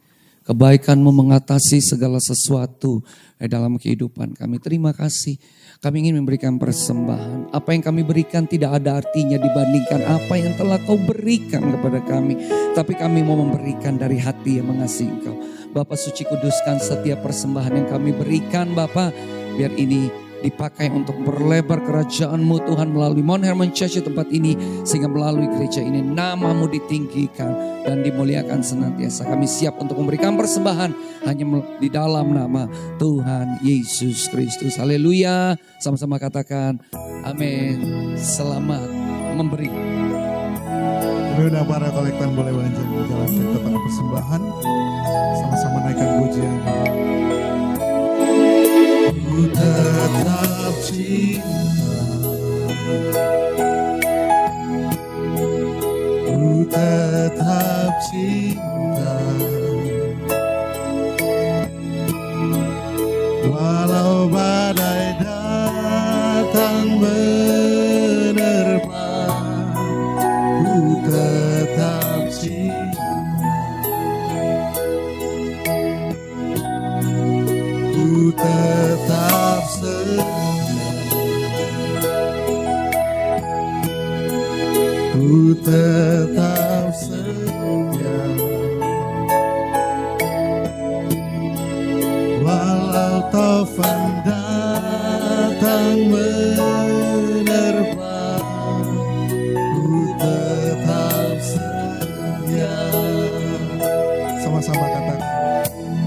Kebaikan-Mu mengatasi segala sesuatu dalam kehidupan kami. Terima kasih. Kami ingin memberikan persembahan. Apa yang kami berikan tidak ada artinya dibandingkan apa yang telah Kau berikan kepada kami. Tapi kami mau memberikan dari hati yang mengasihi Engkau. Bapa suci, kuduskan setiap persembahan yang kami berikan Bapa. Biar ini dipakai untuk berlebar kerajaan-Mu Tuhan melalui Mount Hermon Church tempat ini. Sehingga melalui gereja ini nama-Mu ditinggikan dan dimuliakan senantiasa. Kami siap untuk memberikan persembahan hanya di dalam nama Tuhan Yesus Kristus. Haleluya. Sama-sama katakan amin. Selamat memberi. Kami udah para kolektan boleh menjalankan kotak persembahan. Sama-sama naikkan pujian. Ku tetap cinta, ku tetap cinta, walau badai datang menerpa, ku tetap cinta. Ku tetap setia, ku tetap setia, walau taufan datang menerpa, ku tetap setia. Sama-sama katakan,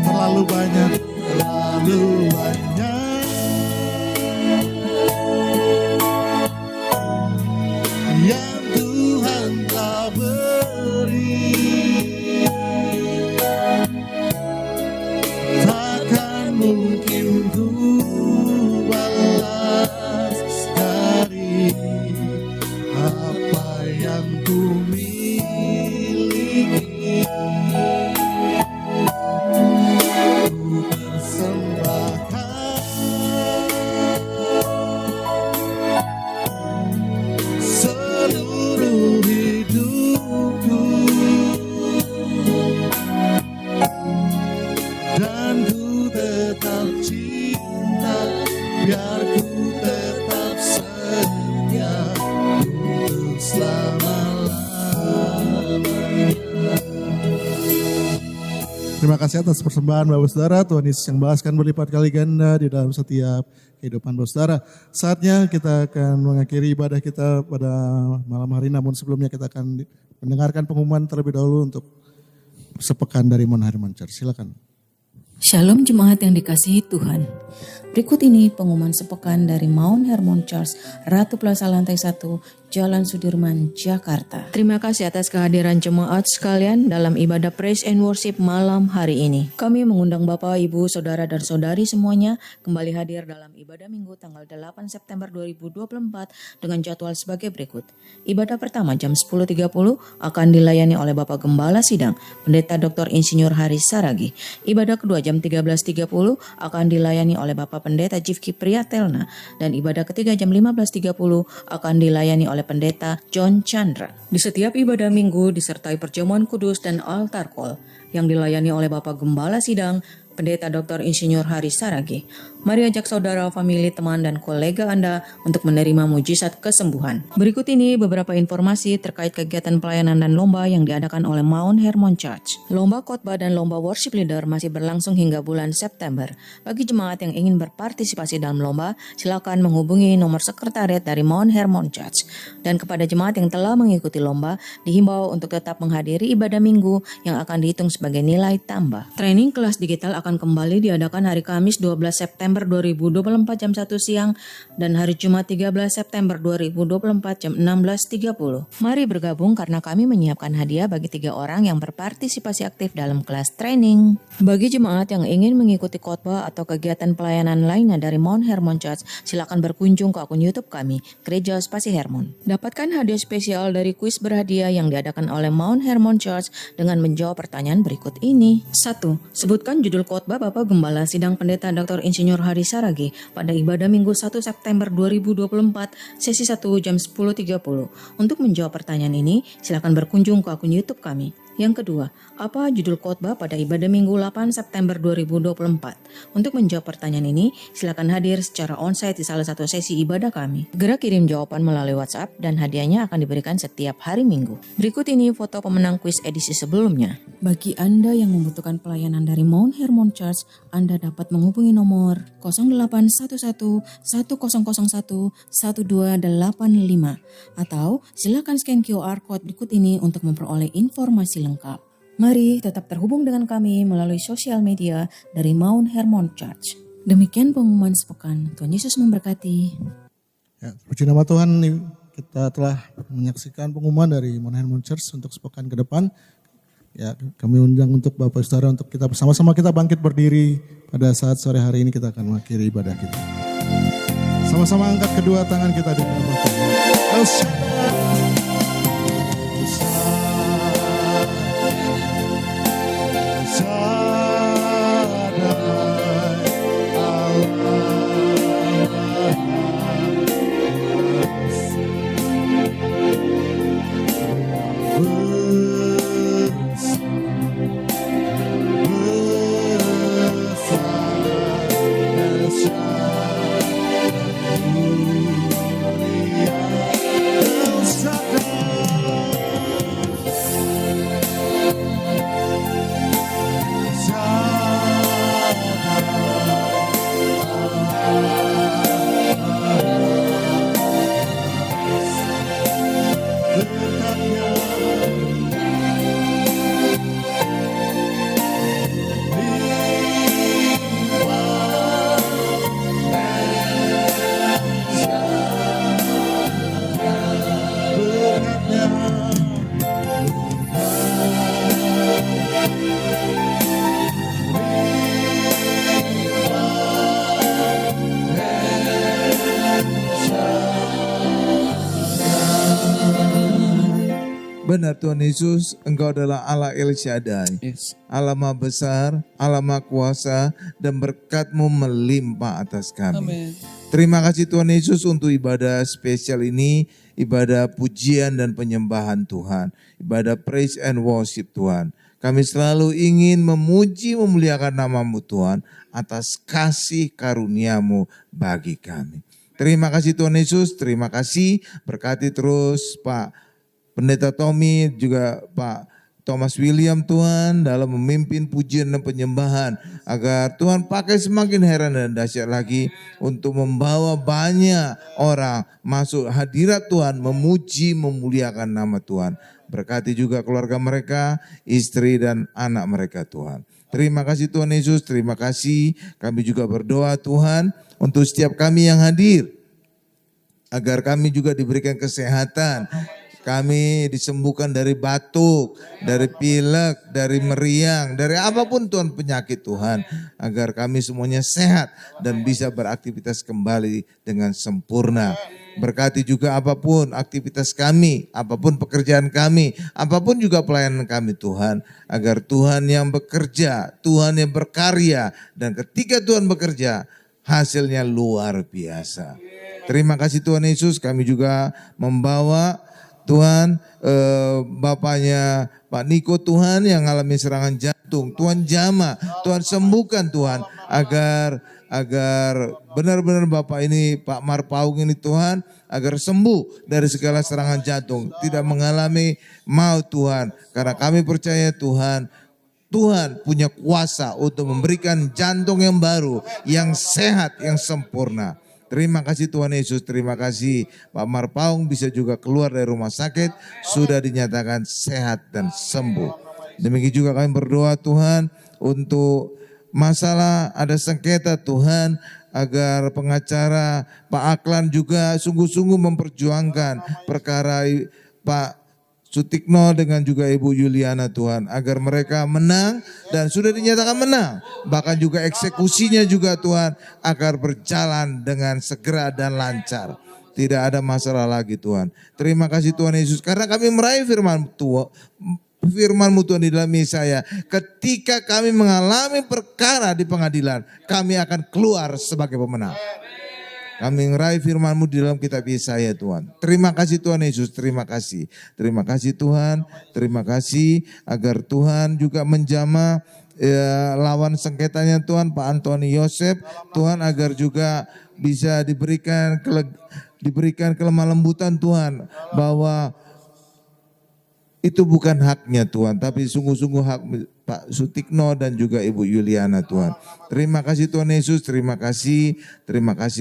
terlalu banyak. Terlalu banyak yang Tuhan telah beri, takkan mungkin ku balas dari apa yang ku miliki. Seluruh hidupku dan ku tetap cinta, biar ku tetap setia untuk selama-lamanya. Terima kasih atas persembahan Bapak Saudara. Tuhan Yesus yang balaskan berlipat kali ganda di dalam setiap kehidupan Bapak Saudara. Saatnya kita akan mengakhiri ibadah kita pada malam hari. Namun sebelumnya kita akan mendengarkan pengumuman terlebih dahulu untuk sepekan dari Mount Hermon Church. Silakan. Shalom jemaat yang dikasihi Tuhan. Berikut ini pengumuman sepekan dari Mount Hermon Church, Ratu Plaza Lantai 1, Jalan Sudirman, Jakarta. Terima kasih atas kehadiran jemaat sekalian dalam ibadah Praise and Worship malam hari ini. Kami mengundang Bapak, Ibu, Saudara, dan Saudari semuanya kembali hadir dalam ibadah Minggu tanggal 8 September 2024 dengan jadwal sebagai berikut. Ibadah pertama jam 10.30 akan dilayani oleh Bapak Gembala Sidang, Pendeta Dr. Insinyur Haris Saragi. Ibadah kedua jam 13.30 akan dilayani oleh Bapak Pendeta Jifki Priyatelna, dan ibadah ketiga jam 15.30 akan dilayani oleh Pendeta John Chandra. Di setiap ibadah minggu disertai perjamuan kudus dan altar call yang dilayani oleh Bapak Gembala Sidang, Pendeta Dr. Insinyur Haris Saragi. Mari ajak saudara, famili, teman, dan kolega Anda untuk menerima mujizat kesembuhan. Berikut ini beberapa informasi terkait kegiatan pelayanan dan lomba yang diadakan oleh Mount Hermon Church. Lomba khotbah dan lomba worship leader masih berlangsung hingga bulan September. Bagi jemaat yang ingin berpartisipasi dalam lomba, silakan menghubungi nomor sekretariat dari Mount Hermon Church. Dan kepada jemaat yang telah mengikuti lomba, dihimbau untuk tetap menghadiri ibadah minggu yang akan dihitung sebagai nilai tambah. Training kelas digital akan kembali diadakan hari Kamis 12 September 2024 jam 1 siang dan hari Jumat 13 September 2024 jam 16.30. Mari bergabung karena kami menyiapkan hadiah bagi 3 orang yang berpartisipasi aktif dalam kelas training. Bagi jemaat yang ingin mengikuti khotbah atau kegiatan pelayanan lainnya dari Mount Hermon Church, silakan berkunjung ke akun YouTube kami, Gereja Spasi Hermon. Dapatkan hadiah spesial dari kuis berhadiah yang diadakan oleh Mount Hermon Church dengan menjawab pertanyaan berikut ini. 1. Sebutkan judul khotbah Bapak Gembala Sidang Pendeta Dr. Insinyur Haris Saragi pada ibadah Minggu 1 September 2024 sesi 1 jam 10.30. Untuk menjawab pertanyaan ini, silakan berkunjung ke akun YouTube kami. Yang kedua, apa judul khotbah pada ibadah Minggu 8 September 2024? Untuk menjawab pertanyaan ini, silakan hadir secara onsite di salah satu sesi ibadah kami. Segera kirim jawaban melalui WhatsApp dan hadiahnya akan diberikan setiap hari Minggu. Berikut ini foto pemenang kuis edisi sebelumnya. Bagi Anda yang membutuhkan pelayanan dari Mount Hermon Church, Anda dapat menghubungi nomor 0811 1001 1285 atau silakan scan QR Code berikut ini untuk memperoleh informasi lengkap. Mari tetap terhubung dengan kami melalui sosial media dari Mount Hermon Church. Demikian pengumuman sepekan. Tuhan Yesus memberkati. Ya, puji nama Tuhan, kita telah menyaksikan pengumuman dari Mount Hermon Church untuk sepekan ke depan. Ya, kami undang untuk Bapak Saudara untuk kita bersama-sama kita bangkit berdiri pada saat sore hari ini kita akan mengakhiri ibadah kita. Sama-sama angkat kedua tangan kita di hadapan Tuhan. El Shaddai. Benar Tuhan Yesus, Engkau adalah Allah El Shaddai. Yes. Allah Maha Besar, Allah Maha Kuasa, dan berkat-Mu melimpah atas kami. Amin. Terima kasih Tuhan Yesus untuk ibadah spesial ini, ibadah pujian dan penyembahan Tuhan, ibadah praise and worship Tuhan. Kami selalu ingin memuji, memuliakan nama-Mu Tuhan atas kasih karunia-Mu bagi kami. Terima kasih Tuhan Yesus, terima kasih, berkati terus Pak Pendeta Tommy, juga Pak Thomas William Tuhan dalam memimpin pujian dan penyembahan. Agar Tuhan pakai semakin heran dan dahsyat lagi untuk membawa banyak orang masuk hadirat Tuhan, memuji, memuliakan nama Tuhan. Berkati juga keluarga mereka, istri dan anak mereka Tuhan. Terima kasih Tuhan Yesus, terima kasih. Kami juga berdoa Tuhan untuk setiap kami yang hadir. Agar kami juga diberikan kesehatan. Kami disembuhkan dari batuk, dari pilek, dari meriang, dari apapun Tuhan penyakit Tuhan. Agar kami semuanya sehat dan bisa beraktivitas kembali dengan sempurna. Berkati juga apapun aktivitas kami, apapun pekerjaan kami, apapun juga pelayanan kami Tuhan. Agar Tuhan yang bekerja, Tuhan yang berkarya. Dan ketika Tuhan bekerja, hasilnya luar biasa. Terima kasih Tuhan Yesus, kami juga membawa Tuhan, bapaknya Pak Niko Tuhan yang mengalami serangan jantung. Tuhan jamah, Tuhan sembuhkan Tuhan. Agar benar-benar Bapak ini, Pak Marpaung ini Tuhan, agar sembuh dari segala serangan jantung. Tidak mengalami maut Tuhan. Karena kami percaya Tuhan punya kuasa untuk memberikan jantung yang baru, yang sehat, yang sempurna. Terima kasih Tuhan Yesus, terima kasih Pak Marpaung bisa juga keluar dari rumah sakit, sudah dinyatakan sehat dan sembuh. Demikian juga kami berdoa Tuhan untuk masalah ada sengketa Tuhan, agar pengacara Pak Aklan juga sungguh-sungguh memperjuangkan perkara Pak Sutikno dengan juga Ibu Yuliana Tuhan, agar mereka menang dan sudah dinyatakan menang. Bahkan juga eksekusinya juga Tuhan agar berjalan dengan segera dan lancar. Tidak ada masalah lagi Tuhan. Terima kasih Tuhan Yesus karena kami meraih firman-Mu Tuhan di dalam Yesaya. Ketika kami mengalami perkara di pengadilan, kami akan keluar sebagai pemenang. Kami ngeraih firman-Mu di dalam kitab Yesaya Tuhan. Terima kasih Tuhan Yesus, terima kasih. Terima kasih Tuhan, terima kasih agar Tuhan juga menjamah lawan sengketanya Tuhan, Pak Antoni Yosef. Tuhan agar juga bisa diberikan kelemah lembutan Tuhan, bahwa itu bukan haknya Tuhan, tapi sungguh-sungguh hak Pak Sutikno dan juga Ibu Yuliana Tuhan. Terima kasih Tuhan Yesus, terima kasih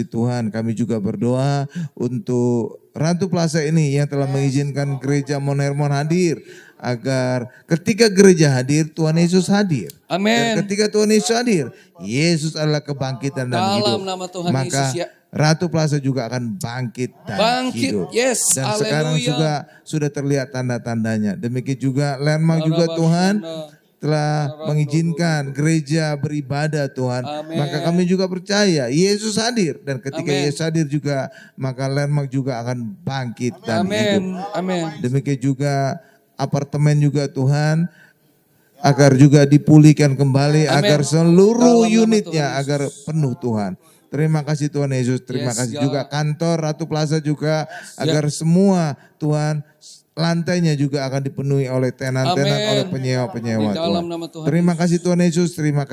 Tuhan. Kami juga berdoa untuk Ratu Plaza ini yang telah mengizinkan gereja Mount Hermon hadir, agar ketika gereja hadir, Tuhan Yesus hadir. Amin. Dan ketika Tuhan Yesus hadir, Yesus adalah kebangkitan dan hidup. Dalam nama Tuhan Maka Yesus, ya. Ratu Plaza juga akan bangkit dan hidup. Yes, Dan sekarang haleluya. juga sudah terlihat tanda-tandanya. Demikian juga Landmark juga Tuhan telah mengizinkan gereja beribadah Tuhan. Amin. Maka kami juga percaya Yesus hadir. Dan ketika Amin. Yesus hadir juga, maka Landmark juga akan bangkit dan hidup. Amin. Demikian juga apartemen juga Tuhan, agar juga dipulihkan kembali, Amin. agar seluruh Dalam nama unitnya Tuhan agar penuh Tuhan. Terima kasih Tuhan Yesus, terima Yes, kasih God. juga kantor Ratu Plaza juga, agar semua Tuhan lantainya juga akan dipenuhi oleh tenan-tenan, Amin. oleh penyewa-penyewa Di dalam Tuhan. nama Tuhan Terima kasih Tuhan Yesus, terima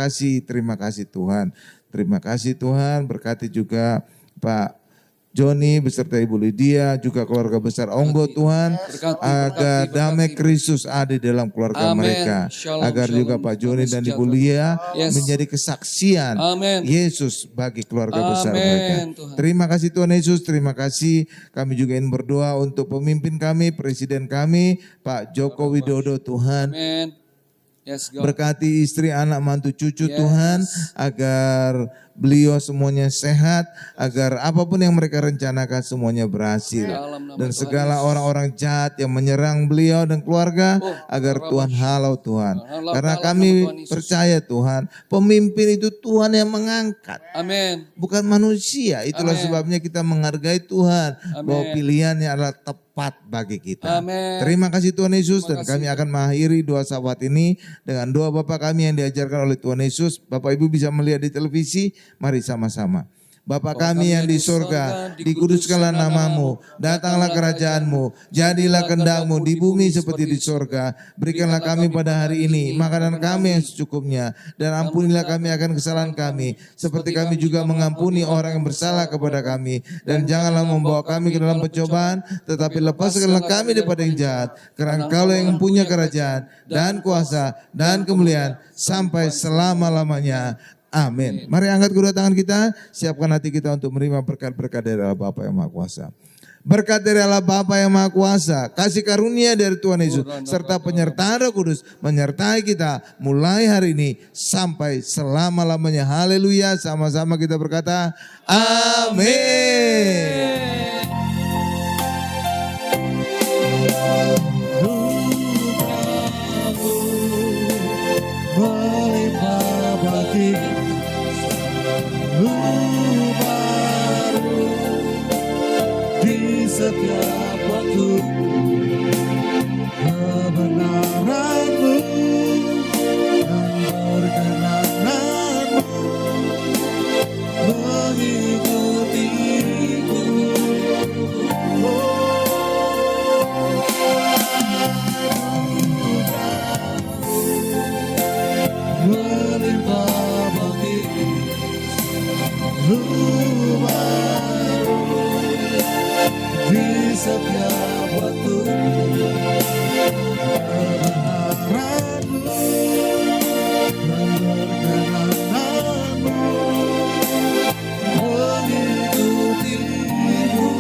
kasih Tuhan. Terima kasih Tuhan, berkati juga Pak Joni beserta Ibu Lydia, juga keluarga besar Onggo Tuhan, Berkati, agar berkati. damai Kristus ada di dalam keluarga Amin. mereka, Shalom, agar shalom. juga Pak Joni Damai dan sejahtera. Ibu Lia Yes. menjadi kesaksian Amin. Yesus bagi keluarga besar Amin, mereka. Tuhan. Terima kasih Tuhan Yesus, terima kasih. Kami juga ingin berdoa untuk pemimpin kami, presiden kami, Pak Joko Widodo Tuhan. Amin. Yes, God. Berkati istri, anak, mantu, cucu Yes. Tuhan, agar beliau semuanya sehat, agar apapun yang mereka rencanakan semuanya berhasil. Dalam nama Dan Tuhan segala Yesus. orang-orang jahat yang menyerang beliau dan keluarga, agar Tuhan halau Tuhan. Halau Karena dalam kami nama Tuhan Yesus. percaya Tuhan, pemimpin itu Tuhan yang mengangkat, Amin. bukan manusia. Itulah Amin. sebabnya kita menghargai Tuhan, bahwa Amin. pilihannya adalah tepat bagi kita. Amin. Terima kasih Tuhan Yesus, dan Terima kasih, kami akan mengakhiri doa sahabat ini dengan doa Bapa kami yang diajarkan oleh Tuhan Yesus. Bapak Ibu bisa melihat di televisi, mari sama-sama. Bapa kami yang di surga, dikuduskanlah namamu, datanglah kerajaanmu, jadilah kehendakmu di bumi seperti di surga. Berikanlah kami pada hari ini makanan kami yang secukupnya, dan ampunilah kami akan kesalahan kami, seperti kami juga mengampuni orang yang bersalah kepada kami. Dan janganlah membawa kami ke dalam pencobaan, tetapi lepaskanlah kami daripada yang jahat. Karena Engkaulah yang mempunyai kerajaan dan kuasa dan kemuliaan sampai selama-lamanya. Amin. Mari angkat kedua tangan kita, siapkan hati kita untuk menerima berkat-berkat dari Allah Bapa yang Maha Kuasa. Berkat dari Allah Bapa yang Maha Kuasa, kasih karunia dari Tuhan Yesus, serta penyertaan Roh Kudus menyertai kita mulai hari ini sampai selama-lamanya. Haleluya. Sama-sama kita berkata, amin. Melimpah bagi baru di setiap waktu, kebenaranmu dan perkenananmu mengikutiku. Melimpah bagi baru di setiap waktu, kebenaranmu dan perkenananmu mengikutiku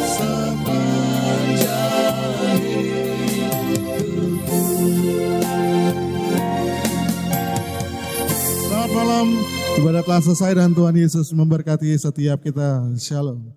sepanjang hidupku. Selamat malam, ibadah telah selesai dan Tuhan Yesus memberkati setiap kita. Shalom.